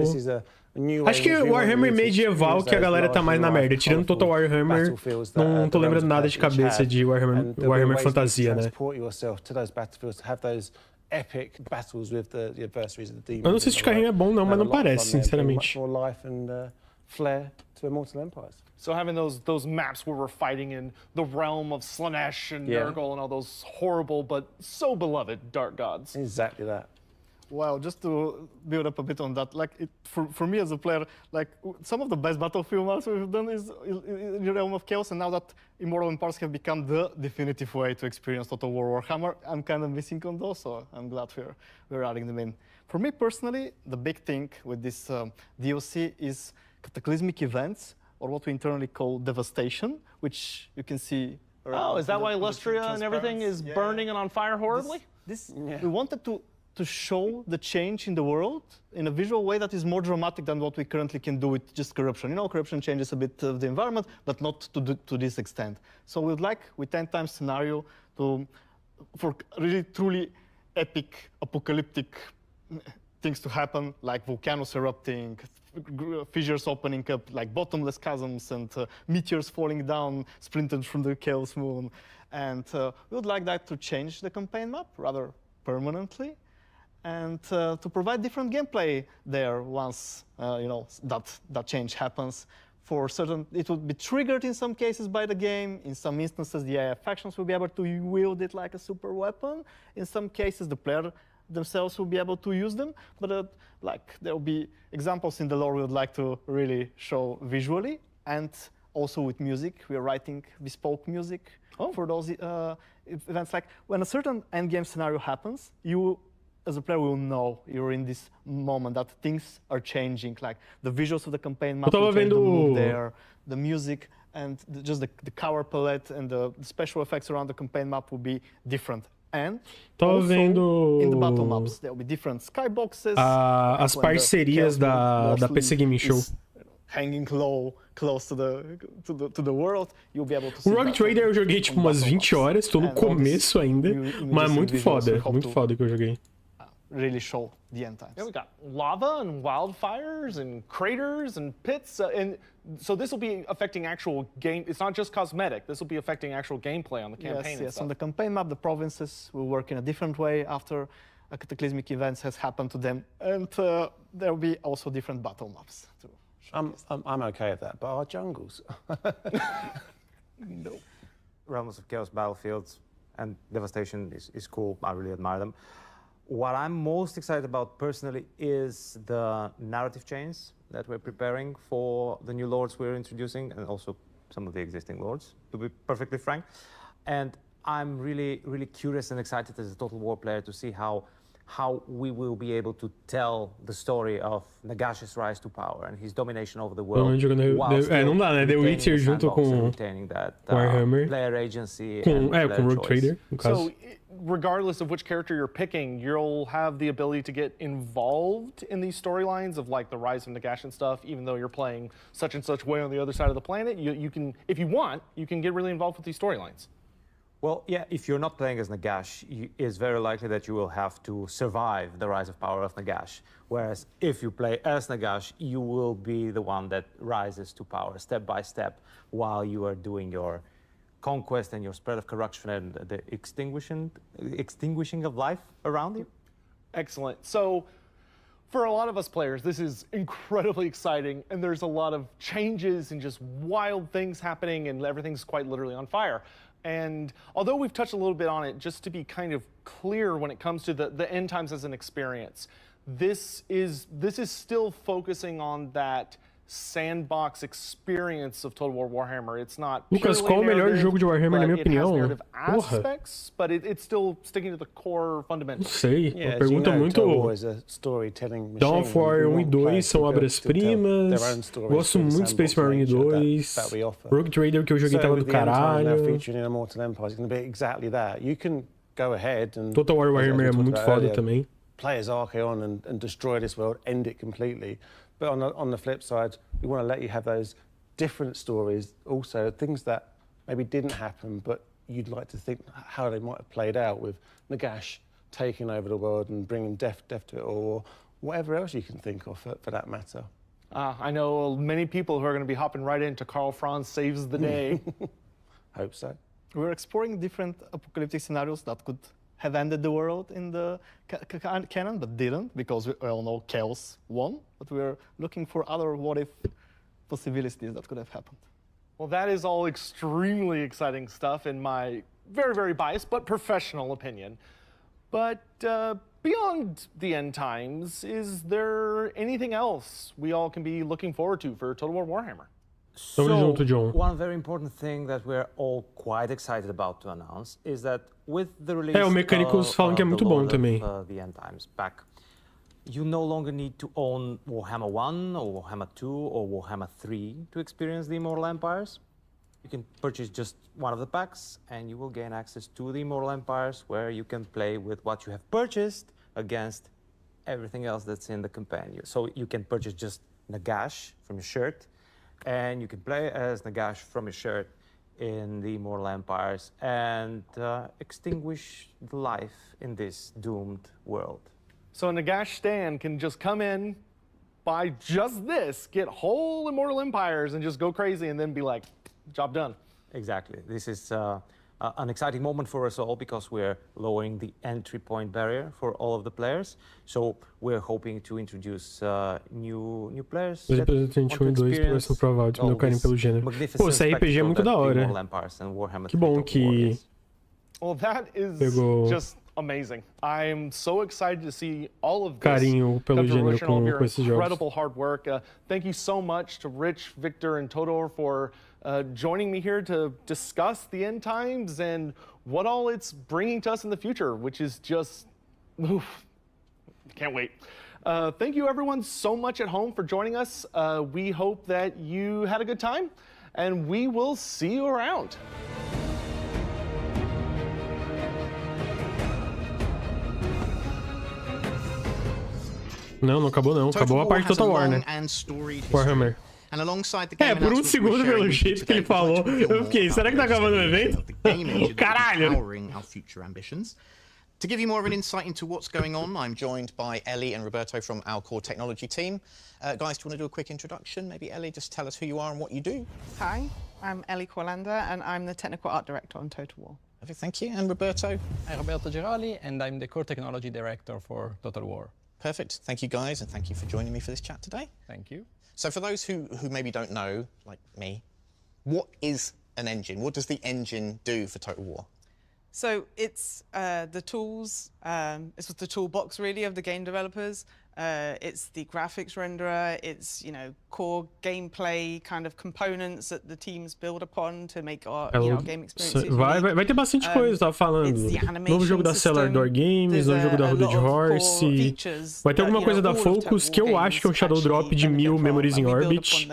Speaker 1: Acho que o Warhammer medieval que a galera tá mais na merda. Tirando Total Warhammer, não tô lembrando nada de cabeça de Warhammer Fantasia, né?
Speaker 11: Epic battles with the adversaries of the demons.
Speaker 1: Eu não sei se o carrinho é bom não, mas não parece, sinceramente.
Speaker 11: Much more life and flair to Immortal Empires.
Speaker 8: So having those maps where we're fighting in the realm of Slanesh and Nurgle and all those horrible but so beloved dark gods.
Speaker 11: Exactly that.
Speaker 10: Well, just to build up a bit on that, like for me as a player, like some of the best battlefield maps we've done is in the realm of chaos, and now that Immortal Empires have become the definitive way to experience Total War Warhammer, I'm kind of missing on those, so I'm glad we're adding them in. For me personally, the big thing with this DLC is cataclysmic events, or what we internally call devastation, which you can see.
Speaker 8: Oh, is that why Lustria and everything is burning and on fire horribly?
Speaker 10: We wanted to show the change in the world in a visual way that is more dramatic than what we currently can do with just corruption. You know, corruption changes a bit of the environment, but not to this extent. So we'd like, with 10 times scenario, for really truly epic, apocalyptic things to happen, like volcanoes erupting, fissures opening up like bottomless chasms and meteors falling down, splintered from the Chaos Moon. And we would like that to change the campaign map rather permanently, and to provide different gameplay there once that change happens. For certain, it would be triggered in some cases by the game. In some instances, the AI factions will be able to wield it like a super weapon. In some cases, the player themselves will be able to use them. But there will be examples in the lore we would like to really show visually, and also with music. We are writing bespoke music for those events. Like when a certain endgame scenario happens, you, as a player, will know you're in this moment that things are changing. Like the visuals of the campaign map will change, the mood there, the music, and just the color palette and the special effects around the campaign map will be different. And also in the battle maps, there will be different skyboxes.
Speaker 1: As parcerias da PC Gaming Show.
Speaker 10: Hanging low, close to the world, you'll be able to see.
Speaker 1: O Rogue Trader eu joguei tipo umas 20 horas, tô no começo ainda, mas muito foda que eu joguei.
Speaker 10: Really show the end times.
Speaker 8: Yeah, we got lava and wildfires and craters and pits, and so this will be affecting actual game. It's not just cosmetic. This will be affecting actual gameplay on the campaign.
Speaker 10: Yes. On the campaign map, the provinces will work in a different way after a cataclysmic event has happened to them, and there will be also different battle maps too.
Speaker 11: I'm okay with that, but our jungles.
Speaker 10: No.
Speaker 12: Realms of Chaos battlefields and devastation is cool. I really admire them. What I'm most excited about personally is the narrative chains that we're preparing for the new lords we're introducing, and also some of the existing lords, to be perfectly frank. And I'm really, really curious and excited as a Total War player to see how we will be able to tell the story of Nagash's rise to power and his domination over the world.
Speaker 1: Não dá, né? The Witcher junto com Warhammer.
Speaker 12: Player agency
Speaker 1: com Rogue Trader, no caso.
Speaker 8: So, regardless of which character you're picking, you'll have the ability to get involved in these storylines of like the rise of Nagash and stuff, even though you're playing such and such way on the other side of the planet. You can, if you want, you can get really involved with these storylines.
Speaker 12: Well, yeah, if you're not playing as Nagash, it's very likely that you will have to survive the rise of power of Nagash. Whereas if you play as Nagash, you will be the one that rises to power step by step while you are doing your conquest and your spread of corruption and the extinguishing of life around you.
Speaker 8: Excellent. So for a lot of us players, this is incredibly exciting, and there's a lot of changes and just wild things happening, and everything's quite literally on fire. And although we've touched a little bit on it, just to be kind of clear when it comes to the end times as an experience, this is still focusing on that sandbox experience of Total War Warhammer. It's not
Speaker 1: Lucas, qual o melhor jogo de Warhammer na minha opinião?
Speaker 8: Aspects, but it's still sticking to the core fundamentals.
Speaker 1: Não sei, uma pergunta muito... Dawn of War 1 e 2 são obras-primas. Gosto muito de Space Marine 2. Rogue Trader que eu joguei tava do caralho. Total War Warhammer é muito foda também.
Speaker 11: Play as Archaon and destroy this world, end it completely. But on the flip side, we want to let you have those different stories, also things that maybe didn't happen, but you'd like to think how they might have played out, with Nagash taking over the world and bringing death to it, or whatever else you can think of for that matter.
Speaker 8: I know many people who are going to be hopping right into Karl Franz Saves the Day.
Speaker 11: Hope so.
Speaker 10: We're exploring different apocalyptic scenarios that could have ended the world in the canon, but didn't, because we all know Chaos won. But we're looking for other what-if possibilities that could have happened.
Speaker 8: Well, that is all extremely exciting stuff in my very, very biased but professional opinion. But beyond the end times, is there anything else we all can be looking forward to for Total War Warhammer?
Speaker 12: So, one very important thing that we're all quite excited about to announce is that with the release
Speaker 1: o Mecânicos falam que é muito bom também.
Speaker 12: The End Times pack, you no longer need to own Warhammer 1 or Warhammer 2 or Warhammer 3 to experience the Immortal Empires. You can purchase just one of the packs and you will gain access to the Immortal Empires, where you can play with what you have purchased against everything else that's in the campaign. So you can purchase just Nagash from your shirt, and you can play as Nagash from your shirt in the Immortal Empires and extinguish the life in this doomed world.
Speaker 8: So Nagash Stan can just come in, by just this, get whole immortal empires and just go crazy and then be like, job done.
Speaker 12: Exactly. This is an exciting moment for us all because we're lowering the entry point barrier for all of the players. So we're hoping to introduce new players.
Speaker 1: Os representantes 1 e 2 começam a provar o meu carinho pelo gênero. Pô, esse RPG é muito da hora. Que bom que
Speaker 8: Well, that is
Speaker 1: pegou
Speaker 8: just amazing. I'm so excited to see all of this
Speaker 1: carinho pelo gênero com esses jogos.
Speaker 8: incredible hard work. Thank you so much to Rich, Victor, and Todor for joining me here to discuss the end times and what all it's bringing to us in the future, which is just, oof, can't wait. Thank you everyone so much at home for joining us. We hope that you had a good time, and we will see you around.
Speaker 1: Não acabou não. Acabou a parte do Total War, né? Warhammer. É, por um segundo, pelo jeito que ele falou, eu fiquei, será que tá acabando o evento? Caralho!
Speaker 2: To give you more of an insight into what's going on, I'm joined by Ellie and Roberto from our core technology team. Guys, do you want to do a quick introduction? Maybe Ellie, just tell us who you are and what you do.
Speaker 13: Hi, I'm Ellie Corlander and I'm the technical art director on Total War.
Speaker 2: Perfect, thank you. And Roberto?
Speaker 14: I'm Roberto Gerali and I'm the core technology director for Total War.
Speaker 2: Perfect. Thank you guys, and thank you for joining me for this chat today.
Speaker 14: Thank you.
Speaker 2: So for those who maybe don't know, like me, what is an engine? What does the engine do for Total War?
Speaker 13: So it's the tools, it's the toolbox really of the game developers. It's the graphics renderer, it's, you know, core gameplay kind of components that the teams build upon to make our, you know, game experiences.
Speaker 1: Vai ter bastante coisa, tava falando. Novo jogo da Cellar Door Games, novo jogo da Hooded Horse. Vai ter alguma coisa da Focus que eu acho que é um Shadow Drop de 1000 Memories in Orbit.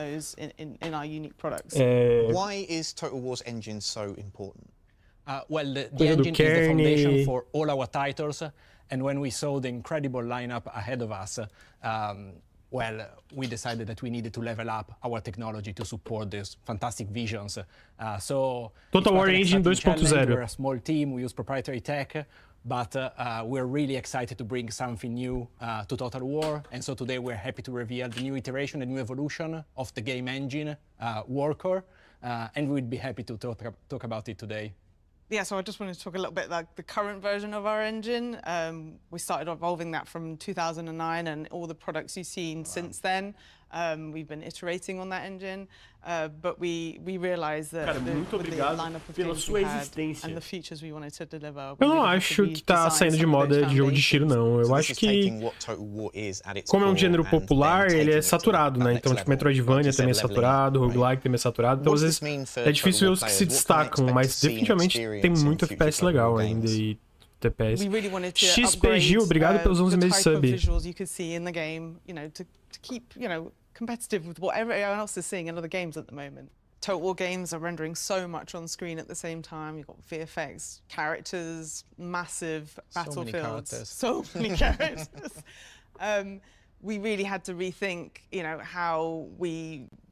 Speaker 2: Why is Total War's engine so important?
Speaker 14: Well, the engine is the foundation for all our titles, and when we saw the incredible lineup ahead of us, well, we decided that we needed to level up our technology to support these fantastic visions. So
Speaker 1: Total War Engine 2.0.
Speaker 14: We're a small team, we use proprietary tech, but we're really excited to bring something new to Total War, and so today we're happy to reveal the new iteration, the new evolution of the game engine, Warcore, and we'd be happy to talk about it today.
Speaker 13: Yeah, so I just wanted to talk a little bit like the current version of our engine. We started evolving that from 2009, and all the products you've seen since then. We've been iterating on that engine, but we realized that the lineup of games we had and the features we wanted to deliver.
Speaker 1: Eu não acho que tá saindo de moda de jogo de tiro, não. Eu acho que, como é um gênero popular, ele é saturado, né? Então, tipo, Metroidvania também é saturado, Roguelike também é saturado. Então, às vezes, é difícil ver os que se destacam, mas definitivamente tem muito FPS legal ainda e TPS. XPG, obrigado pelos 11 meses de sub.
Speaker 13: Competitive with what everyone else is seeing in other games at the moment. Total War games are rendering so much on screen at the same time. You've got VFX, characters, massive battlefields. So many characters. We really had to rethink, you know,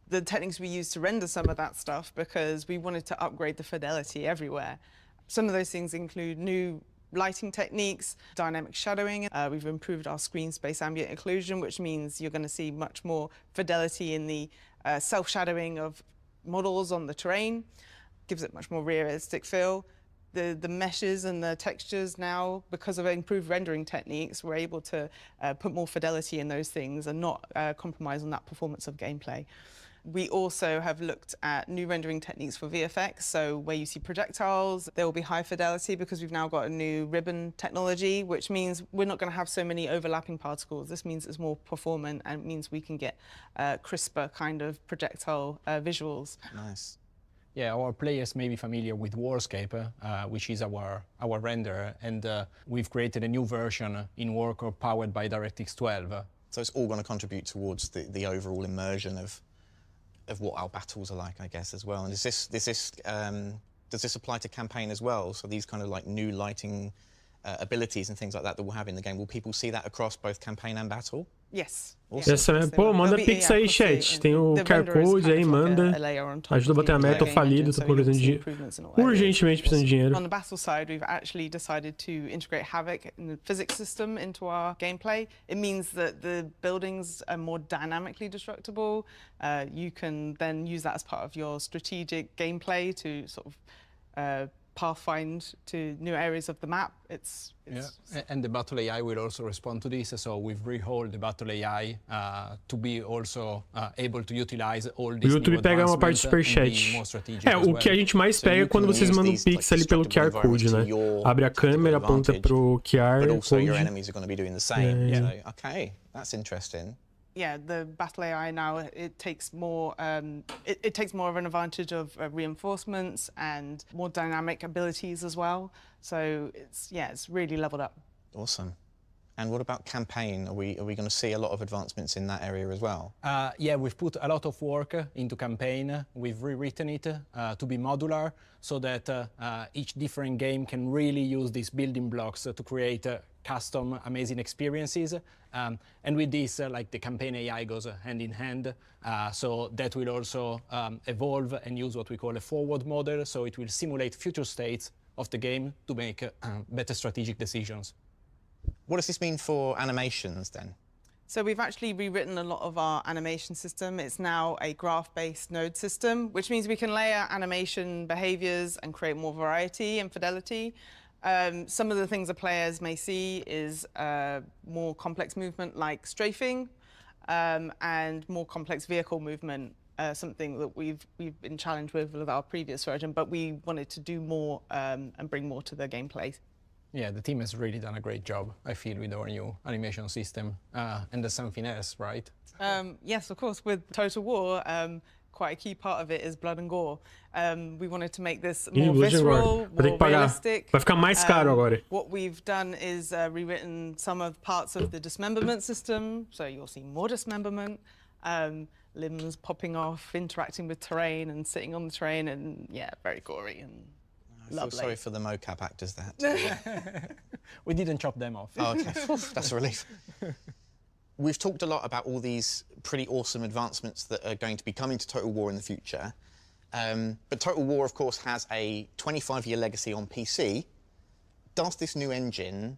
Speaker 13: the techniques we use to render some of that stuff, because we wanted to upgrade the fidelity everywhere. Some of those things include new lighting techniques, dynamic shadowing. We've improved our screen space ambient occlusion, which means you're going to see much more fidelity in the self-shadowing of models on the terrain. Gives it much more realistic feel. The meshes and the textures now, because of improved rendering techniques, we're able to put more fidelity in those things and not compromise on that performance of gameplay. We also have looked at new rendering techniques for VFX, so where you see projectiles, there will be high fidelity because we've now got a new ribbon technology, which means we're not going to have so many overlapping particles. This means it's more performant and it means we can get crisper kind of projectile visuals.
Speaker 2: Nice.
Speaker 14: Yeah, our players may be familiar with Warscape, which is our renderer, and we've created a new version in Warcore powered by DirectX 12.
Speaker 2: So it's all going to contribute towards the overall immersion of what our battles are like, I guess, as well. And does this apply to campaign as well? So these kind of like new lighting
Speaker 15: abilities and things like that we'll have in the game, will people see that across both campaign and battle?
Speaker 13: Yes.
Speaker 1: Pô, manda pix aí, chat. Tem o QR Code aí, manda. Ajuda a bater a meta, eu falido, tô precisando de urgentemente precisando de dinheiro.
Speaker 13: On the battle side, we've actually decided to integrate Havoc and the physics system into our gameplay. It means that the buildings are more dynamically destructible. You can then use that as part of your strategic gameplay to sort of pathfind to new areas of the map.
Speaker 14: And the battle AI will also respond to this, so we've rehauled the battle AI to be also able to utilize all these.
Speaker 1: O YouTube pega uma parte do superchat. O que a gente mais pega é quando vocês mandam um pix ali pelo QR Code, né? Abre a câmera, aponta pro QR
Speaker 15: But also
Speaker 1: Code.
Speaker 15: your enemies are going to be doing the same.
Speaker 1: Yeah.
Speaker 15: So, okay, that's interesting.
Speaker 13: Yeah, the battle AI now, it takes more it takes more of an advantage of reinforcements and more dynamic abilities as well. So it's really leveled up.
Speaker 15: Awesome. And what about campaign? Are we going to see a lot of advancements in that area as well?
Speaker 14: Yeah, we've put a lot of work into campaign. We've rewritten it to be modular so that each different game can really use these building blocks to create custom, amazing experiences. And with this, like the campaign AI goes hand in hand. So that will also evolve and use what we call a forward model. So it will simulate future states of the game to make better strategic decisions.
Speaker 15: What does this mean for animations then?
Speaker 13: So we've actually rewritten a lot of our animation system. It's now a graph-based node system, which means we can layer animation behaviors and create more variety and fidelity. Some of the things the players may see is more complex movement like strafing and more complex vehicle movement, something that we've been challenged with our previous version, but we wanted to do more and bring more to the gameplay.
Speaker 14: Yeah, the team has really done a great job, I feel, with our new animation system. And there's something else, right?
Speaker 13: Yes, of course. With Total War, quite a key part of it is blood and gore. We wanted to make this more visceral, more realistic.
Speaker 1: Vai ficar mais caro agora.
Speaker 13: What we've done is rewritten some of parts of the dismemberment system, so you'll see more dismemberment, limbs popping off, interacting with terrain and sitting on the terrain, and yeah, very gory and
Speaker 15: I feel sorry for the mocap actors that.
Speaker 14: We didn't chop them off.
Speaker 15: Oh, okay. That's a relief. We've talked a lot about all these pretty awesome advancements that are going to be coming to Total War in the future. But Total War, of course, has a 25-year legacy on PC. Does this new engine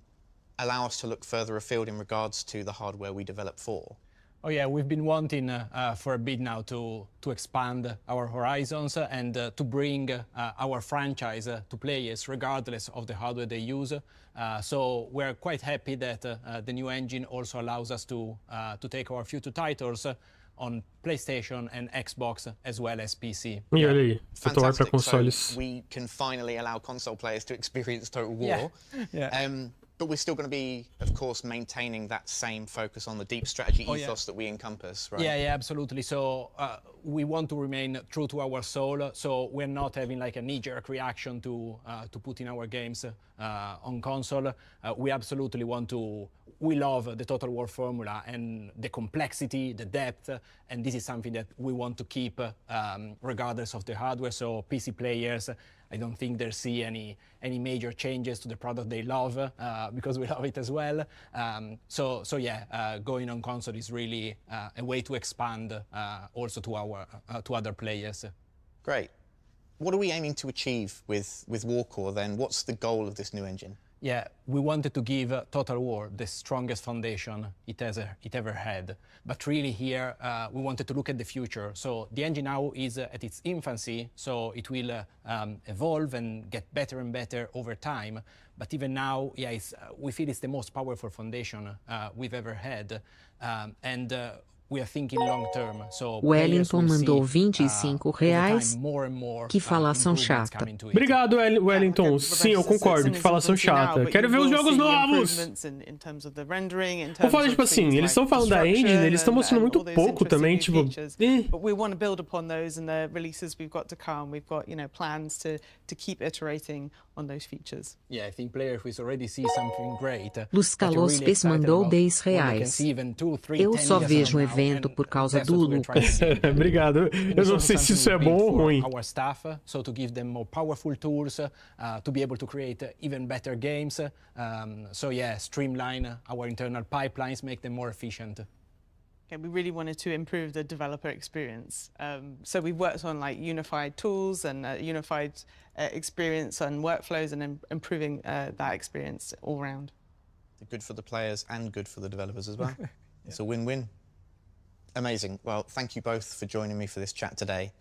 Speaker 15: allow us to look further afield in regards to the hardware we develop for?
Speaker 14: Oh yeah, we've been wanting for a bit now to expand our horizons and to bring our franchise to players regardless of the hardware they use. So we're quite happy that the new engine also allows us to take our future titles on PlayStation and Xbox as well as PC.
Speaker 1: E olha aí, Total War para consoles.
Speaker 15: So we can finally allow console players to experience Total War.
Speaker 14: Yeah.
Speaker 15: But we're still going to be, of course, maintaining that same focus on the deep strategy ethos that we encompass, right?
Speaker 14: Yeah, absolutely. So we want to remain true to our soul. So we're not having like a knee-jerk reaction to put in our games on console. We absolutely want to. We love the Total War formula and the complexity, the depth, and this is something that we want to keep regardless of the hardware. So PC players, I don't think they'll see any major changes to the product they love because we love it as well. So yeah, going on console is really a way to expand also to other players.
Speaker 15: Great. What are we aiming to achieve with Warcore then? What's the goal of this new engine?
Speaker 14: Yeah, we wanted to give Total War the strongest foundation it ever had. But really here, we wanted to look at the future. So the engine now is at its infancy, so it will evolve and get better and better over time. But even now, yeah, we feel it's the most powerful foundation we've ever had. We are thinking long term, so
Speaker 16: Wellington mandou R$25. Que falação chata.
Speaker 1: Obrigado, Wellington. Sim, eu concordo. Que falação chata. Quero ver os jogos novos. Vou falar, tipo assim, eles estão falando da engine, eles estão mostrando muito pouco também, tipo...
Speaker 13: But we want to build upon those and the releases we've got to come. We've got, plans to keep iterating on those features.
Speaker 14: Yeah, I think players will already see something great.
Speaker 16: Luz Calospes mandou R$10. Eu só vejo o evento por causa do Lucas.
Speaker 1: Obrigado. Eu não sei se isso é bom ou ruim.
Speaker 14: Our staff, so to give them more powerful tools, to be able to create even better games. So yeah, streamline our internal pipelines, make them more efficient.
Speaker 13: Okay, we really wanted to improve the developer experience. So we worked on like unified tools and unified experience and workflows and improving that experience all around.
Speaker 15: Good for the players and good for the developers as well. Yeah. It's a win-win. Amazing. Well, thank you both for joining me for this chat today.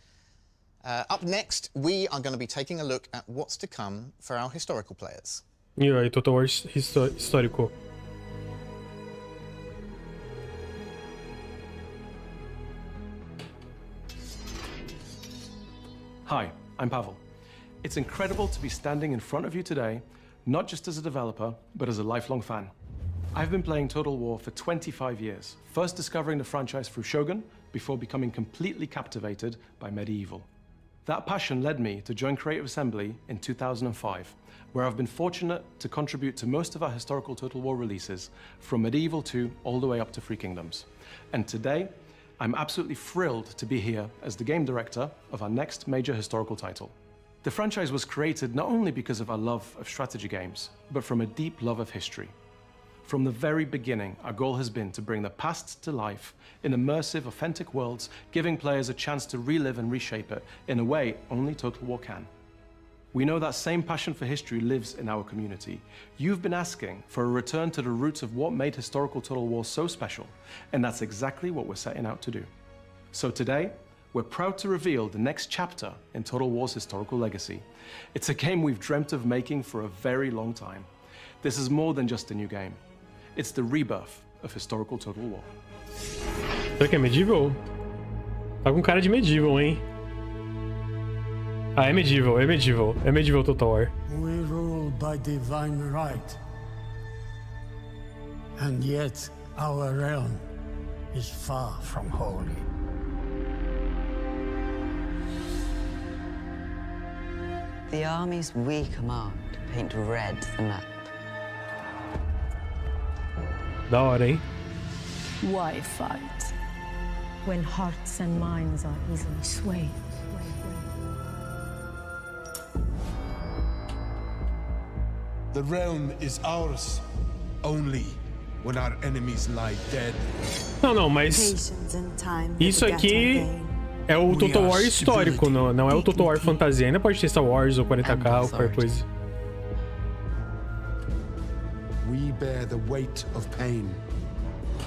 Speaker 15: Up next, we are going to be taking a look at what's to come for our historical players.
Speaker 1: E aí, Total War histórico.
Speaker 17: Hi, I'm Pavel. It's incredible to be standing in front of you today, not just as a developer, but as a lifelong fan. I've been playing Total War for 25 years, first discovering the franchise through Shogun, before becoming completely captivated by Medieval. That passion led me to join Creative Assembly in 2005, where I've been fortunate to contribute to most of our historical Total War releases, from Medieval 2 all the way up to Three Kingdoms. And today, I'm absolutely thrilled to be here as the game director of our next major historical title. The franchise was created not only because of our love of strategy games, but from a deep love of history. From the very beginning, our goal has been to bring the past to life in immersive, authentic worlds, giving players a chance to relive and reshape it in a way only Total War can. We know that same passion for history lives in our community. You've been asking for a return to the roots of what made historical Total War so special, and that's exactly what we're setting out to do. So today, we're proud to reveal the next chapter in Total War's historical legacy. It's a game we've dreamt of making for a very long time. This is more than just a new game. It's the rebirth of historical Total War.
Speaker 1: Será que é medieval? Tá com cara de medieval, hein? Ah, é medieval, é medieval. É medieval Total War.
Speaker 6: We rule by divine right. And yet our realm is far from holy.
Speaker 18: The armies we command paint red the map.
Speaker 1: Da hora, hein?
Speaker 19: Why fight when hearts and minds are easily swayed?
Speaker 6: The realm is ours only when our enemies lie dead.
Speaker 1: Não, mas isso aqui é o Total War histórico, não é o Total War fantasia. Ainda pode ter Star Wars ou 40k ou qualquer coisa.
Speaker 6: We bear the weight of pain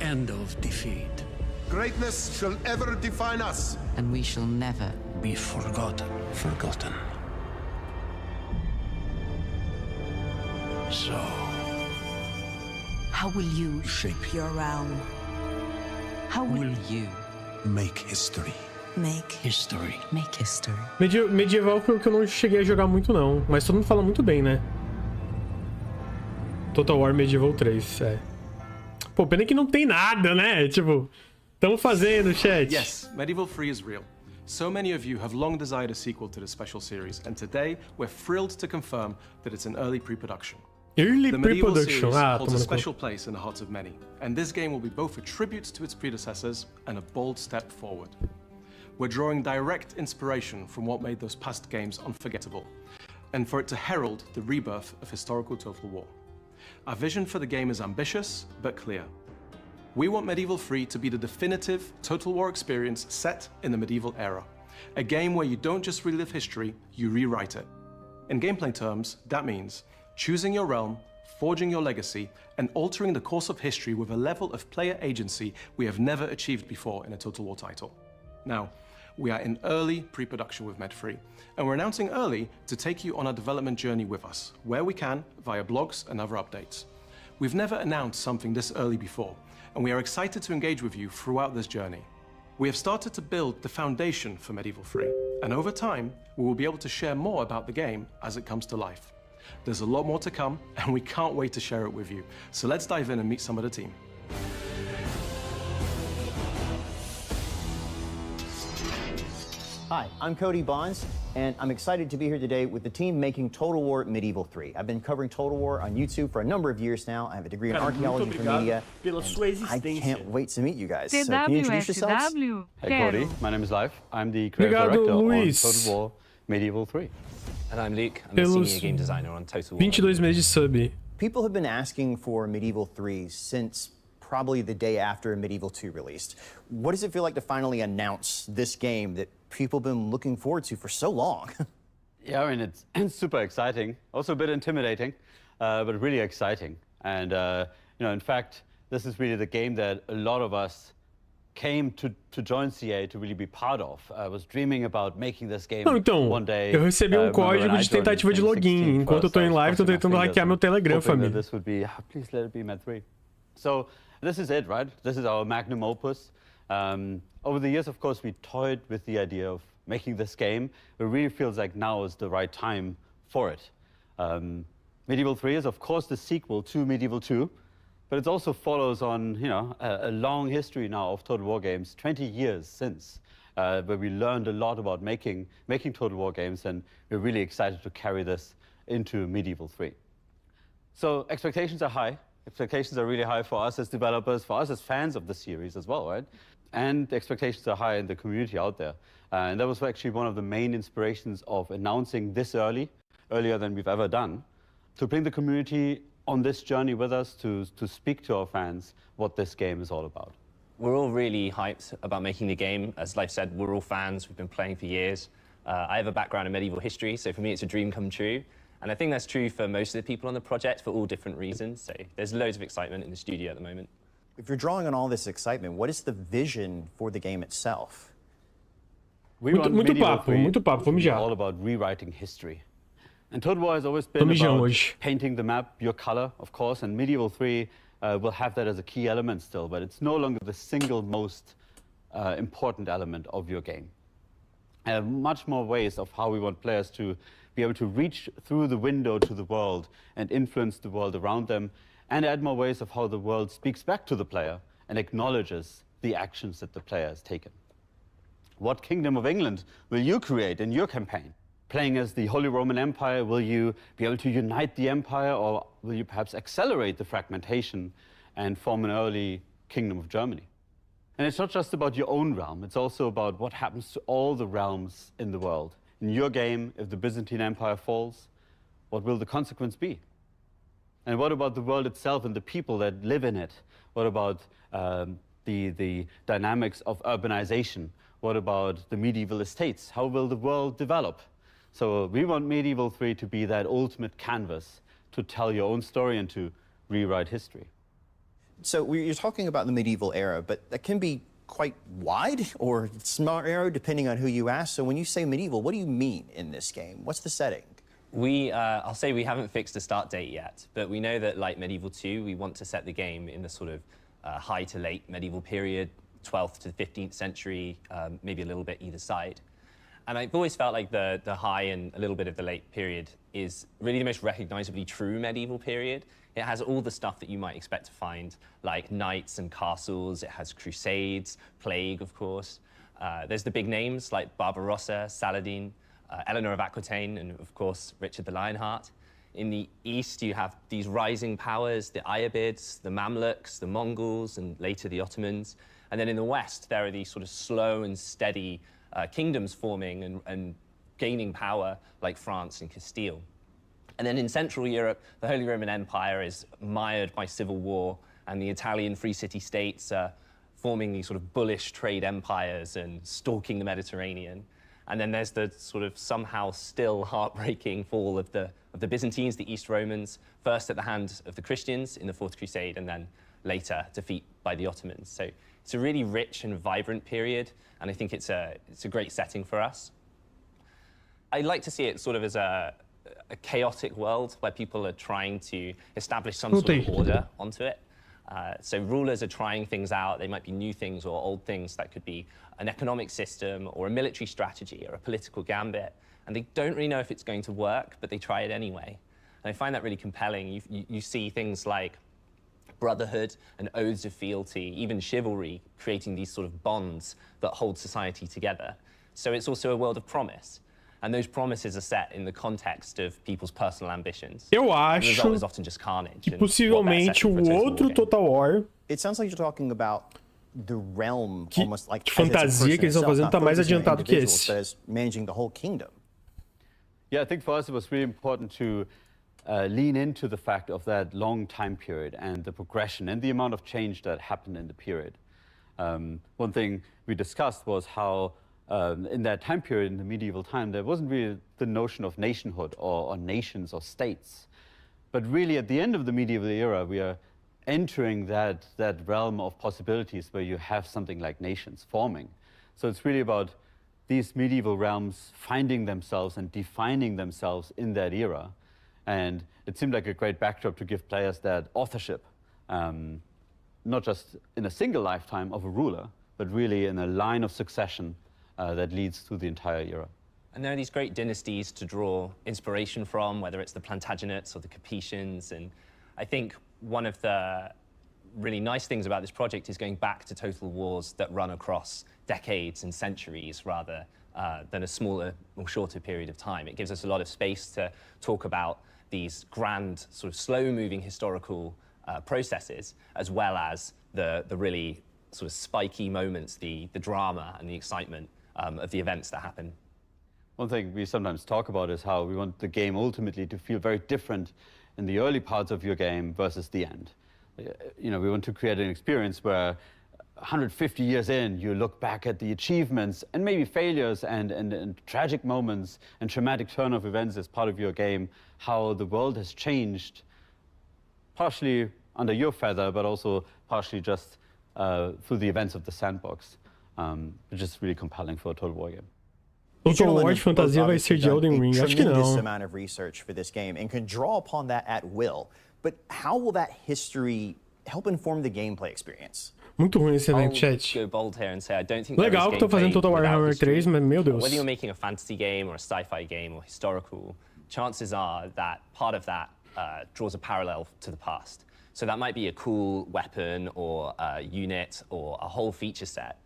Speaker 6: and of defeat. Greatness shall ever define us,
Speaker 18: and we shall never
Speaker 6: be forgotten. So,
Speaker 19: how will you
Speaker 6: shape
Speaker 19: your realm? How will
Speaker 18: you
Speaker 6: make history?
Speaker 19: Make
Speaker 6: history.
Speaker 1: Medieval foi o que eu não cheguei a jogar muito não, mas todo mundo fala muito bem, né? Total War Medieval 3, é. Pô, pena que não tem nada, né? Tipo, estamos fazendo, chat.
Speaker 17: Yes, Medieval 3 is real. So many of you have long desired a sequel to this special series, and today we're thrilled to confirm that it's in early pre-production.
Speaker 1: Early
Speaker 17: the Medieval
Speaker 1: pre-production,
Speaker 17: series holds a special place in the hearts of many, and this game will be both a tribute to its predecessors and a bold step forward. We're drawing direct inspiration from what made those past games unforgettable, and for it to herald the rebirth of historical Total War. Our vision for the game is ambitious, but clear. We want Medieval 3 to be the definitive Total War experience set in the medieval era. A game where you don't just relive history, you rewrite it. In gameplay terms, that means choosing your realm, forging your legacy, and altering the course of history with a level of player agency we have never achieved before in a Total War title. Now, we are in early pre-production with Med 3, and we're announcing early to take you on our development journey with us, where we can, via blogs and other updates. We've never announced something this early before, and we are excited to engage with you throughout this journey. We have started to build the foundation for Medieval 3, and over time, we will be able to share more about the game as it comes to life. There's a lot more to come, and we can't wait to share it with you. So let's dive in and meet some of the team.
Speaker 20: Hi, I'm Cody Bonds, and I'm excited to be here today with the team making Total War Medieval 3. I've been covering Total War on YouTube for a number of years now. I have a degree in archaeology from media, and I can't wait to meet you guys. So can you introduce yourselves?
Speaker 21: Hey Cody, my name is Live. I'm the creative director on Total War Medieval 3.
Speaker 22: And I'm Luke. I'm the senior game designer on Total War.
Speaker 1: 22 meses de sub.
Speaker 20: People have been asking for Medieval 3 since probably the day after Medieval 2 released. What does it feel like to finally announce this game that people have been looking forward to for so long?
Speaker 21: Yeah, I mean, it's super exciting, also a bit intimidating, but really exciting. And, you know, in fact, this is really the game that a lot of us came to join CA to really be part of. I was dreaming about making this game one day.
Speaker 1: Eu recebi código de tentativa de login. Enquanto eu tô em live, tô tentando hackear meu Telegram, família.
Speaker 21: This would be, please let it be Med 3. So this is it, right? This is our magnum opus. Over the years, of course, we toyed with the idea of making this game. It really feels like now is the right time for it. Medieval 3 is, of course, the sequel to Medieval 2, but it also follows on, you know, a long history now of Total War games, 20 years since, where we learned a lot about making Total War games, and we're really excited to carry this into Medieval 3. So expectations are high. Expectations are really high for us as developers, for us as fans of the series as well, right? And expectations are high in the community out there. And that was actually one of the main inspirations of announcing this earlier than we've ever done, to bring the community on this journey with us, to speak to our fans what this game is all about.
Speaker 22: We're all really hyped about making the game. As Life said, we're all fans. We've been playing for years. I have a background in medieval history, so for me it's a dream come true. And I think that's true for most of the people on the project for all different reasons. So there's loads of excitement in the studio at the moment.
Speaker 20: If you're drawing on all this excitement, what is the vision for the game itself?
Speaker 1: Muito papo, vamos já.
Speaker 21: All about rewriting history. And Total War has always been about painting the map your color, of course, and Medieval 3 will have that as a key element still, but it's no longer the single most important element of your game. Much more ways of how we want players to be able to reach through the window to the world and influence the world around them, and add more ways of how the world speaks back to the player and acknowledges the actions that the player has taken. What Kingdom of England will you create in your campaign? Playing as the Holy Roman Empire, will you be able to unite the empire, or will you perhaps accelerate the fragmentation and form an early Kingdom of Germany? And it's not just about your own realm, it's also about what happens to all the realms in the world. In your game, if the Byzantine Empire falls, what will the consequence be? And what about the world itself and the people that live in it? What about the dynamics of urbanization? What about the medieval estates? How will the world develop? So we want Medieval 3 to be that ultimate canvas to tell your own story and to rewrite history.
Speaker 20: So you're talking about the medieval era, but that can be quite wide or small era depending on who you ask. So when you say medieval, what do you mean in this game? What's the setting?
Speaker 22: I'll say we haven't fixed a start date yet, but we know that like Medieval 2, we want to set the game in the sort of high to late medieval period, 12th to 15th century, maybe a little bit either side. And I've always felt like the high and a little bit of the late period is really the most recognizably true medieval period. It has all the stuff that you might expect to find, like knights and castles. It has crusades, plague, of course. There's the big names like Barbarossa, Saladin, Eleanor of Aquitaine, and of course, Richard the Lionheart. In the east, you have these rising powers, the Ayyubids, the Mamluks, the Mongols, and later the Ottomans. And then in the west, there are these sort of slow and steady kingdoms forming and gaining power, like France and Castile. And then in Central Europe, the Holy Roman Empire is mired by civil war, and the Italian free city-states are forming these sort of bullish trade empires and stalking the Mediterranean. And then there's the sort of somehow still heartbreaking fall of the Byzantines, the East Romans, first at the hand of the Christians in the Fourth Crusade, and then later defeat by the Ottomans. So it's a really rich and vibrant period, and I think it's a great setting for us. I like to see it sort of as a chaotic world where people are trying to establish some sort of order onto it. So rulers are trying things out. They might be new things or old things. That could be an economic system or a military strategy or a political gambit. And they don't really know if it's going to work, but they try it anyway. And I find that really compelling. You see things like brotherhood and oaths of fealty, even chivalry, creating these sort of bonds that hold society together. So it's also a world of promise. And those promises are set in the context of people's personal ambitions.
Speaker 1: Eu
Speaker 22: The result is
Speaker 1: acho
Speaker 22: often just carnage.
Speaker 1: que
Speaker 22: and what
Speaker 1: possivelmente
Speaker 22: better setting
Speaker 1: o
Speaker 22: for a Total
Speaker 1: outro
Speaker 22: War game?
Speaker 1: Total War
Speaker 20: It sounds like you're talking about the realm,
Speaker 1: Que-
Speaker 20: almost like
Speaker 1: de
Speaker 20: as it's a
Speaker 1: fantasia
Speaker 20: person
Speaker 1: que eles estão
Speaker 20: itself,
Speaker 1: fazendo
Speaker 20: not
Speaker 1: tá mais
Speaker 20: focusing on
Speaker 1: adiantado que
Speaker 20: individuals,
Speaker 1: esse.
Speaker 20: but as managing the whole kingdom.
Speaker 21: Yeah, I think for us it was really important to lean into the fact of that long time period and the progression and the amount of change that happened in the period. One thing we discussed was how in that time period, in the medieval time, there wasn't really the notion of nationhood or nations or states. But really at the end of the medieval era, we are entering that realm of possibilities where you have something like nations forming. So it's really about these medieval realms finding themselves and defining themselves in that era. And it seemed like a great backdrop to give players that authorship, not just in a single lifetime of a ruler, but really in a line of succession that leads through the entire era.
Speaker 22: And there are these great dynasties to draw inspiration from, whether it's the Plantagenets or the Capetians. And I think one of the really nice things about this project is going back to total wars that run across decades and centuries rather than a smaller or shorter period of time. It gives us a lot of space to talk about these grand, sort of slow-moving historical processes, as well as the really sort of spiky moments, the drama and the excitement of the events that happen.
Speaker 21: One thing we sometimes talk about is how we want the game ultimately to feel very different in the early parts of your game versus the end. You know, we want to create an experience where 150 years in, you look back at the achievements and maybe failures and tragic moments and traumatic turn of events as part of your game, how the world has changed, partially under your feather, but also partially just through the events of the sandbox, which is really compelling for a Total War game.
Speaker 1: Total War de fantasia vai ser de Elden Ring? Acho que
Speaker 20: Tremendous
Speaker 1: não.
Speaker 20: amount of research for this game and can draw upon that at will. But how will that history help inform the gameplay experience?
Speaker 1: Muito ruim esse evento,
Speaker 22: I'll
Speaker 1: chat.
Speaker 22: go bold here and say I don't think
Speaker 1: Legal
Speaker 22: there
Speaker 1: que
Speaker 22: is
Speaker 1: tô fazendo
Speaker 22: gameplay
Speaker 1: Total
Speaker 22: without
Speaker 1: Warhammer
Speaker 22: history.
Speaker 1: 3, mas meu Deus.
Speaker 22: Whether you're making a fantasy game or a sci-fi game or historical, chances are that part of that draws a parallel to the past. So that might be a cool weapon or a unit or a whole feature set,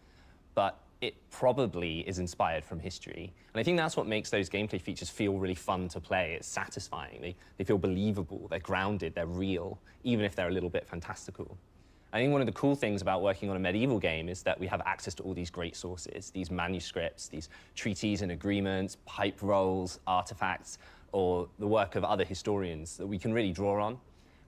Speaker 22: but it probably is inspired from history. And I think that's what makes those gameplay features feel really fun to play. It's satisfying. They feel believable, they're grounded, they're real, even if they're a little bit fantastical. I think one of the cool things about working on a medieval game is that we have access to all these great sources, these manuscripts, these treaties and agreements, pipe rolls, artifacts, or the work of other historians that we can really draw on.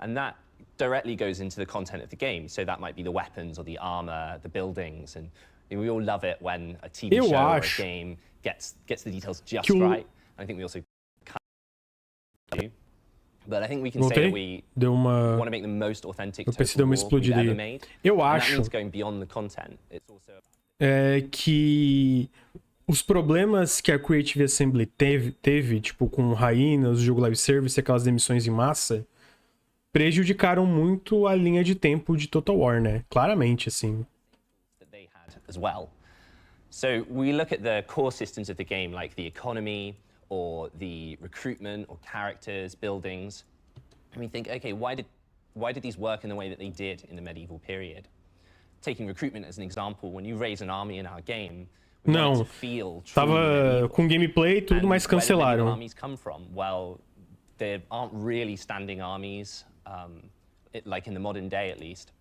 Speaker 22: And that directly goes into the content of the game. So that might be the weapons or the armor, the buildings, and we all love it when a TV show or a game gets the details just right. I think we also do. But I think we can say that we want to make the most authentic Total War we've ever made.
Speaker 1: Eu
Speaker 22: And
Speaker 1: acho
Speaker 22: that means going beyond the content. It's also
Speaker 1: que os problemas que a Creative Assembly teve tipo, com Raínas, o jogo live service, aquelas demissões em massa, prejudicaram muito a linha de tempo de Total War, né? Claramente, assim.
Speaker 22: As well. So we look at the core systems of the game, like the economy or the recruitment or characters, buildings, and we think, okay, why did these work in the way that they did in the medieval period? Taking recruitment as an example, when you raise an army in our game, we want it to feel
Speaker 1: Tava com gameplay e tudo, mas cancelaram.
Speaker 22: Where do armies come from? Well, there aren't really standing armies, like in the modern day at least.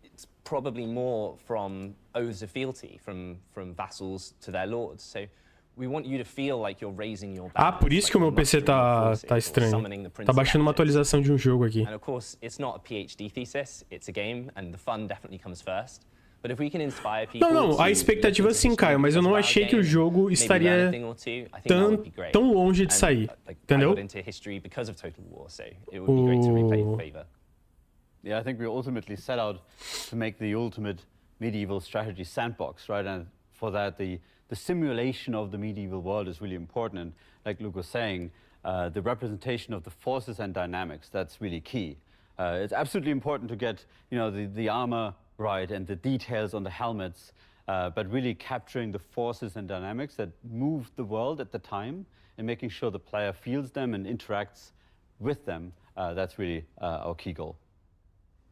Speaker 22: It's probably more from oaths of fealty, from vassals to their lords. So we want you to feel like you're raising your banners,
Speaker 1: Por isso que o meu PC tá estranho. Tá baixando uma atualização de um jogo aqui.
Speaker 22: And of course, it's not a PhD thesis, it's a game, and the fun definitely comes first. But if we can inspire people
Speaker 1: Não, a expectativa sim, Caio, mas eu não achei que o jogo estaria tão longe de sair, entendeu?
Speaker 21: Yeah, I think we ultimately set out to make the ultimate medieval strategy sandbox, right? And for that, the simulation of the medieval world is really important. And like Luke was saying, the representation of the forces and dynamics, that's really key. It's absolutely important to get, you know, the armor right and the details on the helmets, but really capturing the forces and dynamics that moved the world at the time and making sure the player feels them and interacts with them. That's really our key goal.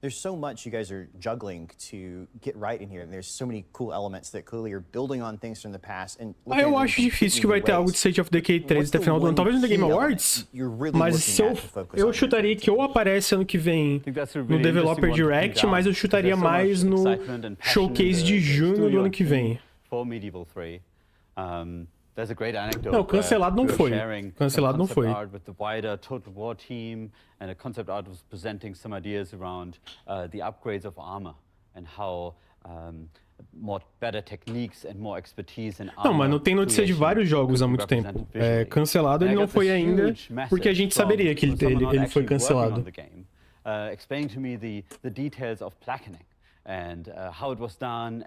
Speaker 20: There's so much you guys are juggling to get right in here, and there's so many cool elements that clearly are building on things from the past. And
Speaker 1: eu acho difícil que vai ter algo de State of Decay 3 até final do ano. Talvez no The Game Awards, mas se eu chutaria que ou aparece ano que vem no Developer Direct, mas eu chutaria mais no Showcase de junho do ano que vem. Não, cancelado não foi. Cancelado não foi.
Speaker 21: With the wider Total War team, and a concept art was presenting some ideas around the upgrades of armor and how more better techniques and more expertise in armor.
Speaker 1: Não, mas não tem notícia de vários jogos há muito tempo. Cancelado ele não foi ainda, porque a gente saberia que ele foi cancelado.
Speaker 21: Explaining to me the details of blackening and how it was done.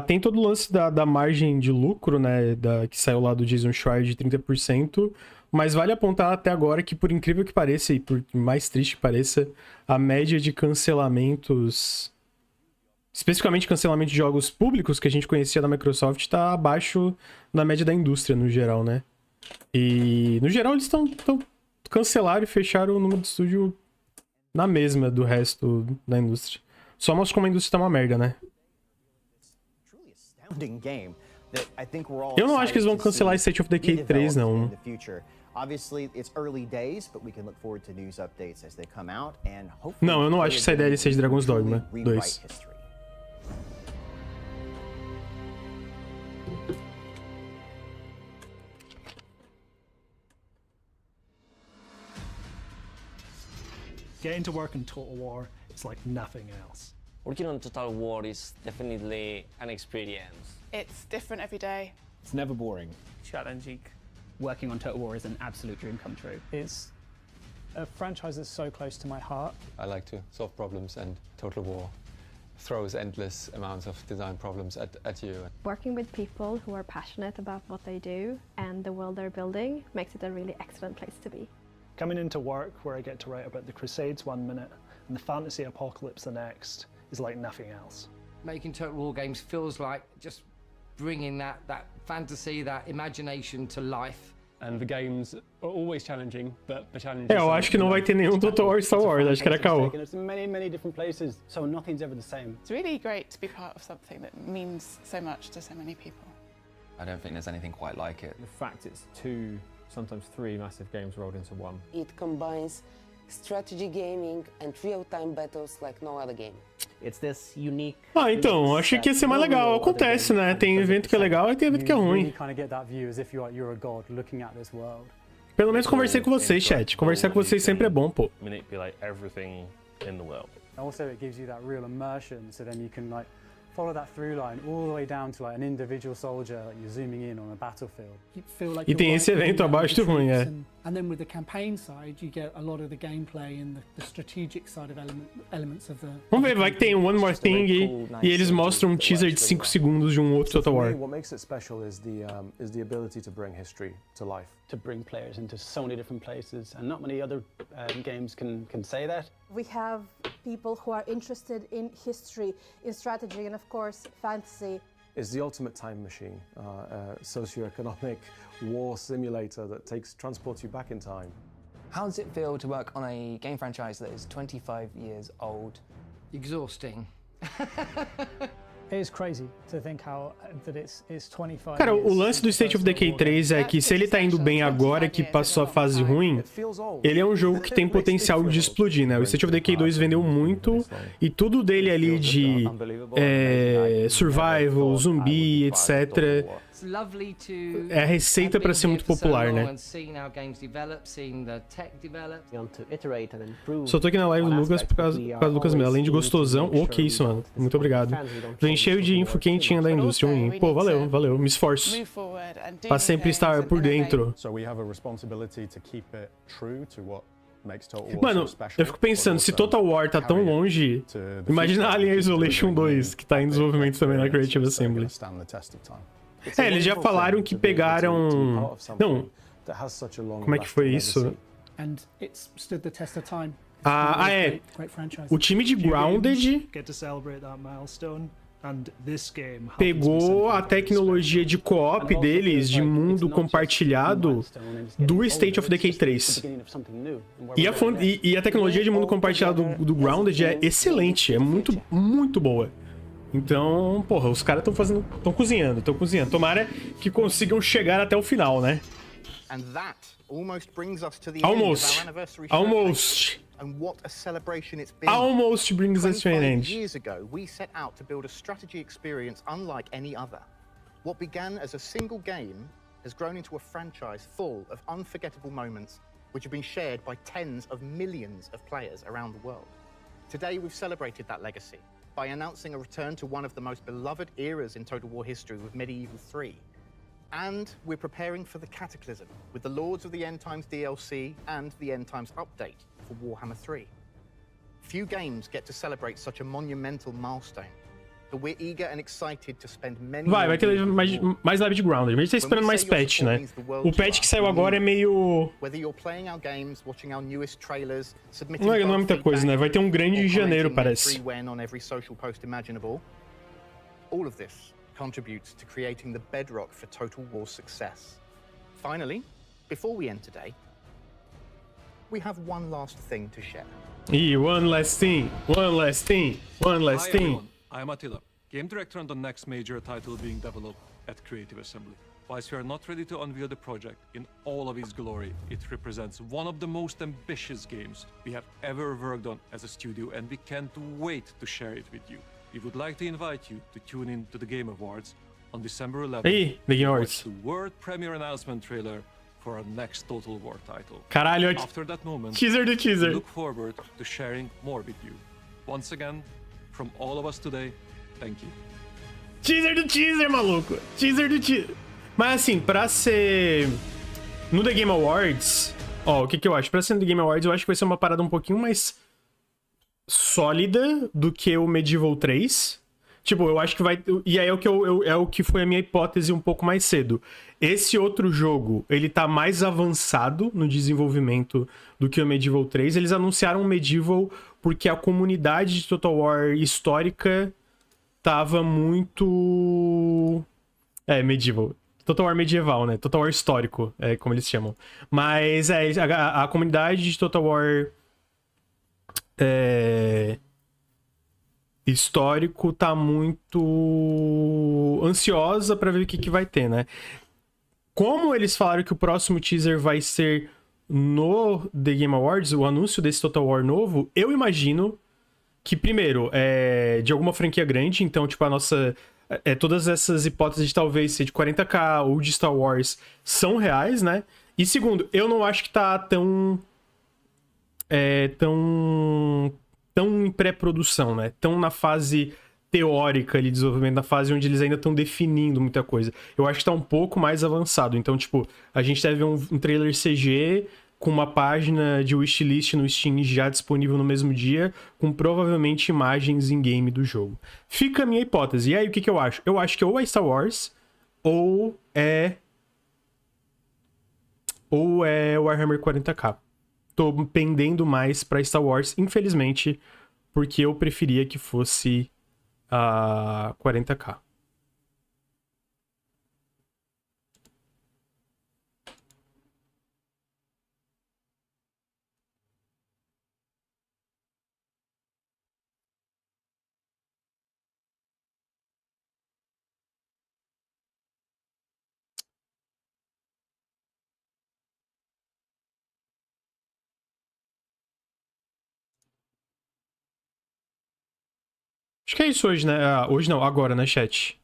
Speaker 1: Tem todo o lance da margem de lucro, né, que saiu lá do Jason Schreier de 30%, mas vale apontar até agora que, por incrível que pareça, e por mais triste que pareça, a média de cancelamentos, especificamente cancelamento de jogos públicos que a gente conhecia da Microsoft, está abaixo da média da indústria no geral, né? E, no geral, eles estão cancelaram e fecharam o número de estúdio na mesma do resto da indústria. Só mostra como a indústria tá uma merda, né? Eu não acho que eles vão cancelar State of Decay 3, não. Não, eu não acho que sai DLC de Dragon's Dogma 2.
Speaker 3: Getting to work in Total War is like nothing else.
Speaker 4: Working on Total War is definitely an experience.
Speaker 23: It's different every day.
Speaker 24: It's never boring.
Speaker 25: Challenging. Working on Total War is an absolute dream come true.
Speaker 26: It's a franchise that's so close to my heart.
Speaker 27: I like to solve problems, and Total War throws endless amounts of design problems at you.
Speaker 28: Working with people who are passionate about what they do and the world they're building makes it a really excellent place to be.
Speaker 3: Coming into work where I get to write about the Crusades one minute and the fantasy apocalypse the next is like nothing else.
Speaker 29: Making Total War games feels like just bringing that fantasy, that imagination to life.
Speaker 30: And the games are always challenging, but the challenge
Speaker 1: eu acho que não vai ter nenhum Total War Star Wars, acho que era caô.
Speaker 30: It's in many different places, so nothing's ever the same.
Speaker 23: It's really great to be part of something that means so much to so many people.
Speaker 31: I don't think there's anything quite like it.
Speaker 30: The fact it's 2, sometimes 3 massive games rolled into one.
Speaker 32: It combines strategy gaming and real-time battles like no other game.
Speaker 33: It's this unique.
Speaker 1: Então, achei que ia ser mais legal. Acontece, né? Tem evento que é legal e tem evento que é ruim. Pelo menos conversei com vocês, chat. Conversar com vocês sempre é bom, pô.
Speaker 34: Manipulate everything in the world.
Speaker 26: Also, it gives you that real immersion, so then you can like follow that through line all the way down to like an individual soldier, like you're zooming in on a battlefield.
Speaker 1: E tem esse evento abaixo do ruim, é.
Speaker 35: And then with the campaign side, you get a lot of the gameplay and the strategic side of elements of the.
Speaker 1: Vamos ver, vai que tem One More Thing e eles mostram um teaser de 5 segundos de um outro Total War.
Speaker 11: What makes it special is the ability to bring history to life.
Speaker 30: To bring players into so many different places, and not many other games can say that.
Speaker 36: We have people who are interested in history, in strategy, and of course, fantasy.
Speaker 11: It's the ultimate time machine, a socio-economic war simulator that transports you back in time.
Speaker 37: How does it feel to work on a game franchise that is 25 years old?
Speaker 29: Exhausting.
Speaker 26: It is crazy to think how that it's 25
Speaker 1: Cara, o lance do State of Decay 3 é que se ele tá indo bem agora que passou a fase ruim, ele é um jogo que tem potencial de explodir, né? O State of Decay 2 vendeu muito e tudo dele ali de survival, zumbi, etc. É a receita pra ser muito popular, né? Só tô aqui na live do Lucas por causa do Lucas Melo. Além de gostosão, o que isso, mano. Muito obrigado. Vem cheio de info quentinha da indústria. Pô, valeu. Me esforço. Pra sempre estar por dentro. Mano, eu fico pensando, se Total War tá tão longe, imagina Alien Isolation 2, que tá em desenvolvimento também na Creative Assembly. Eles já falaram que pegaram... Não, como é que foi isso? O time de Grounded pegou a tecnologia de co-op deles, de mundo compartilhado, do State of Decay 3. E a tecnologia de mundo compartilhado do Grounded é excelente, é muito, muito boa. Então, porra, os caras estão cozinhando. Tomara que consigam chegar até o final, né? Almost brings us to an end.
Speaker 2: Years ago, we set out to build a strategy experience unlike any other. What began as a single game has grown into a franchise full of unforgettable moments which have been shared by tens of millions of players around the world. Today, we've celebrated that legacy by announcing a return to one of the most beloved eras in Total War history with Medieval 3. And we're preparing for the Cataclysm with the Lords of the End Times DLC and the End Times update for Warhammer 3. Few games get to celebrate such a monumental milestone, but we're eager and excited to spend many
Speaker 1: Vai ter mais live de Grounded. A gente tá esperando mais patch, né? O patch que saiu agora é meio... Não é muita coisa, né? Vai ter um grande em janeiro, parece.
Speaker 2: All of this contributes to creating the bedrock for Total War's success. Finally, before we end today, we have one last thing to share.
Speaker 1: One last thing.
Speaker 5: Hi everyone, I'm Attila, game director on the next major title being developed at Creative Assembly. Whilst we are not ready to unveil the project in all of its glory, it represents one of the most ambitious games we have ever worked on as a studio, and we can't wait to share it with you. We would like to invite you to tune in to the Game Awards on December 11th.
Speaker 1: Hey, the Game Awards.
Speaker 5: The world premiere announcement trailer for our next Total War title.
Speaker 1: Caralho,
Speaker 5: after that moment,
Speaker 1: teaser do teaser.
Speaker 5: We look forward to sharing more with you. Once again, from all of us today, thank you.
Speaker 1: Teaser do teaser, maluco. Teaser do teaser. Mas assim, pra ser no The Game Awards, ó, o que eu acho? Pra ser no The Game Awards, eu acho que vai ser uma parada um pouquinho mais sólida do que o Medieval 3. Tipo, eu acho que vai... E aí é o que foi a minha hipótese um pouco mais cedo. Esse outro jogo, ele tá mais avançado no desenvolvimento do que o Medieval 3. Eles anunciaram o Medieval porque a comunidade de Total War histórica tava muito... Medieval. Total War medieval, né? Total War histórico, é como eles chamam. Mas a comunidade de Total War... histórico tá muito ansiosa pra ver o que vai ter, né? Como eles falaram que o próximo teaser vai ser no The Game Awards, o anúncio desse Total War novo, eu imagino que, primeiro, é de alguma franquia grande, então, tipo, a nossa... todas essas hipóteses de talvez ser de 40k ou de Star Wars são reais, né? E segundo, eu não acho que tá tão em pré-produção, né? Tão na fase teórica ali de desenvolvimento, na fase onde eles ainda estão definindo muita coisa. Eu acho que tá um pouco mais avançado. Então, tipo, a gente deve ver um trailer CG com uma página de wishlist no Steam já disponível no mesmo dia, com provavelmente imagens in-game do jogo. Fica a minha hipótese. E aí, o que eu acho? Eu acho que ou é Star Wars, ou é Warhammer 40k. Tô pendendo mais pra Star Wars, infelizmente, porque eu preferia que fosse a 40k. Acho que é isso hoje, né? Hoje não, agora, né, chat?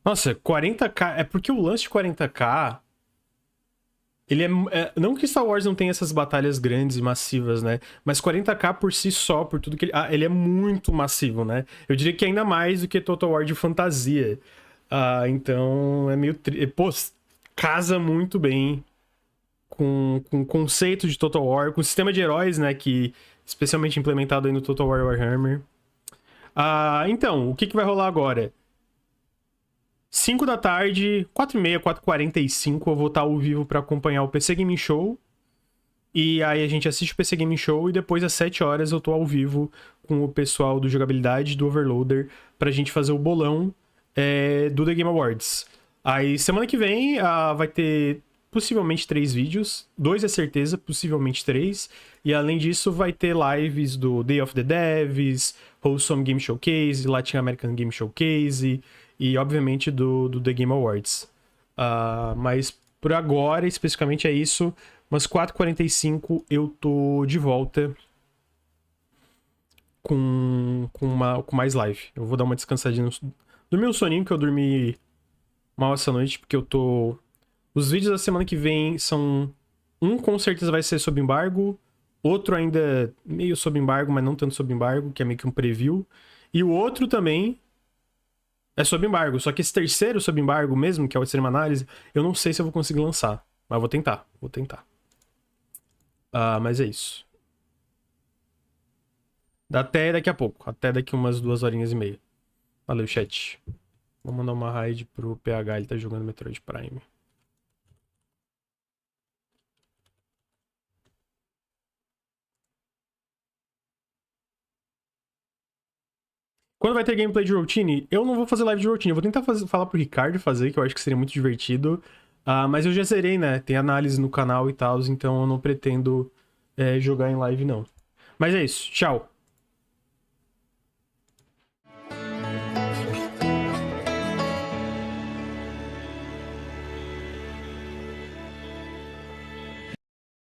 Speaker 1: Nossa, 40k... É porque o lance de 40k... Ele não que Star Wars não tenha essas batalhas grandes e massivas, né? Mas 40k por si só, por tudo que ele é muito massivo, né? Eu diria que ainda mais do que Total War de fantasia. Então, é meio... Pô, casa muito bem com o conceito de Total War, com o sistema de heróis, né? Que... especialmente implementado aí no Total War Warhammer. Então, o que vai rolar agora? 5 da tarde, 4h30, 4h45, eu vou estar ao vivo para acompanhar o PC Gaming Show. E aí a gente assiste o PC Gaming Show e depois às 7 horas eu tô ao vivo com o pessoal do Jogabilidade, do Overloader, pra gente fazer o bolão do The Game Awards. Aí semana que vem vai ter possivelmente 3 vídeos, 2 é certeza, possivelmente 3. E além disso vai ter lives do Day of the Devs, Wholesome Game Showcase, Latin American Game Showcase e obviamente do The Game Awards. Mas por agora, especificamente é isso. Umas 4h45 eu tô de volta com mais live. Eu vou dar uma descansadinha no meu soninho, que eu dormi mal essa noite, porque eu tô... Os vídeos da semana que vem são... Um com certeza vai ser sob embargo, outro ainda meio sob embargo, mas não tanto sob embargo, que é meio que um preview. E o outro também é sob embargo, só que esse terceiro sob embargo mesmo, que é o extrema análise, eu não sei se eu vou conseguir lançar. Mas vou tentar. Mas é isso. Até daqui a pouco. Até daqui umas 2h30. Valeu, chat. Vou mandar uma raid pro PH, ele tá jogando Metroid Prime. Quando vai ter gameplay de routine, eu não vou fazer live de routine. Eu vou tentar falar pro Ricardo fazer, que eu acho que seria muito divertido. Mas eu já zerei, né? Tem análise no canal e tal, então eu não pretendo jogar em live, não. Mas é isso. Tchau.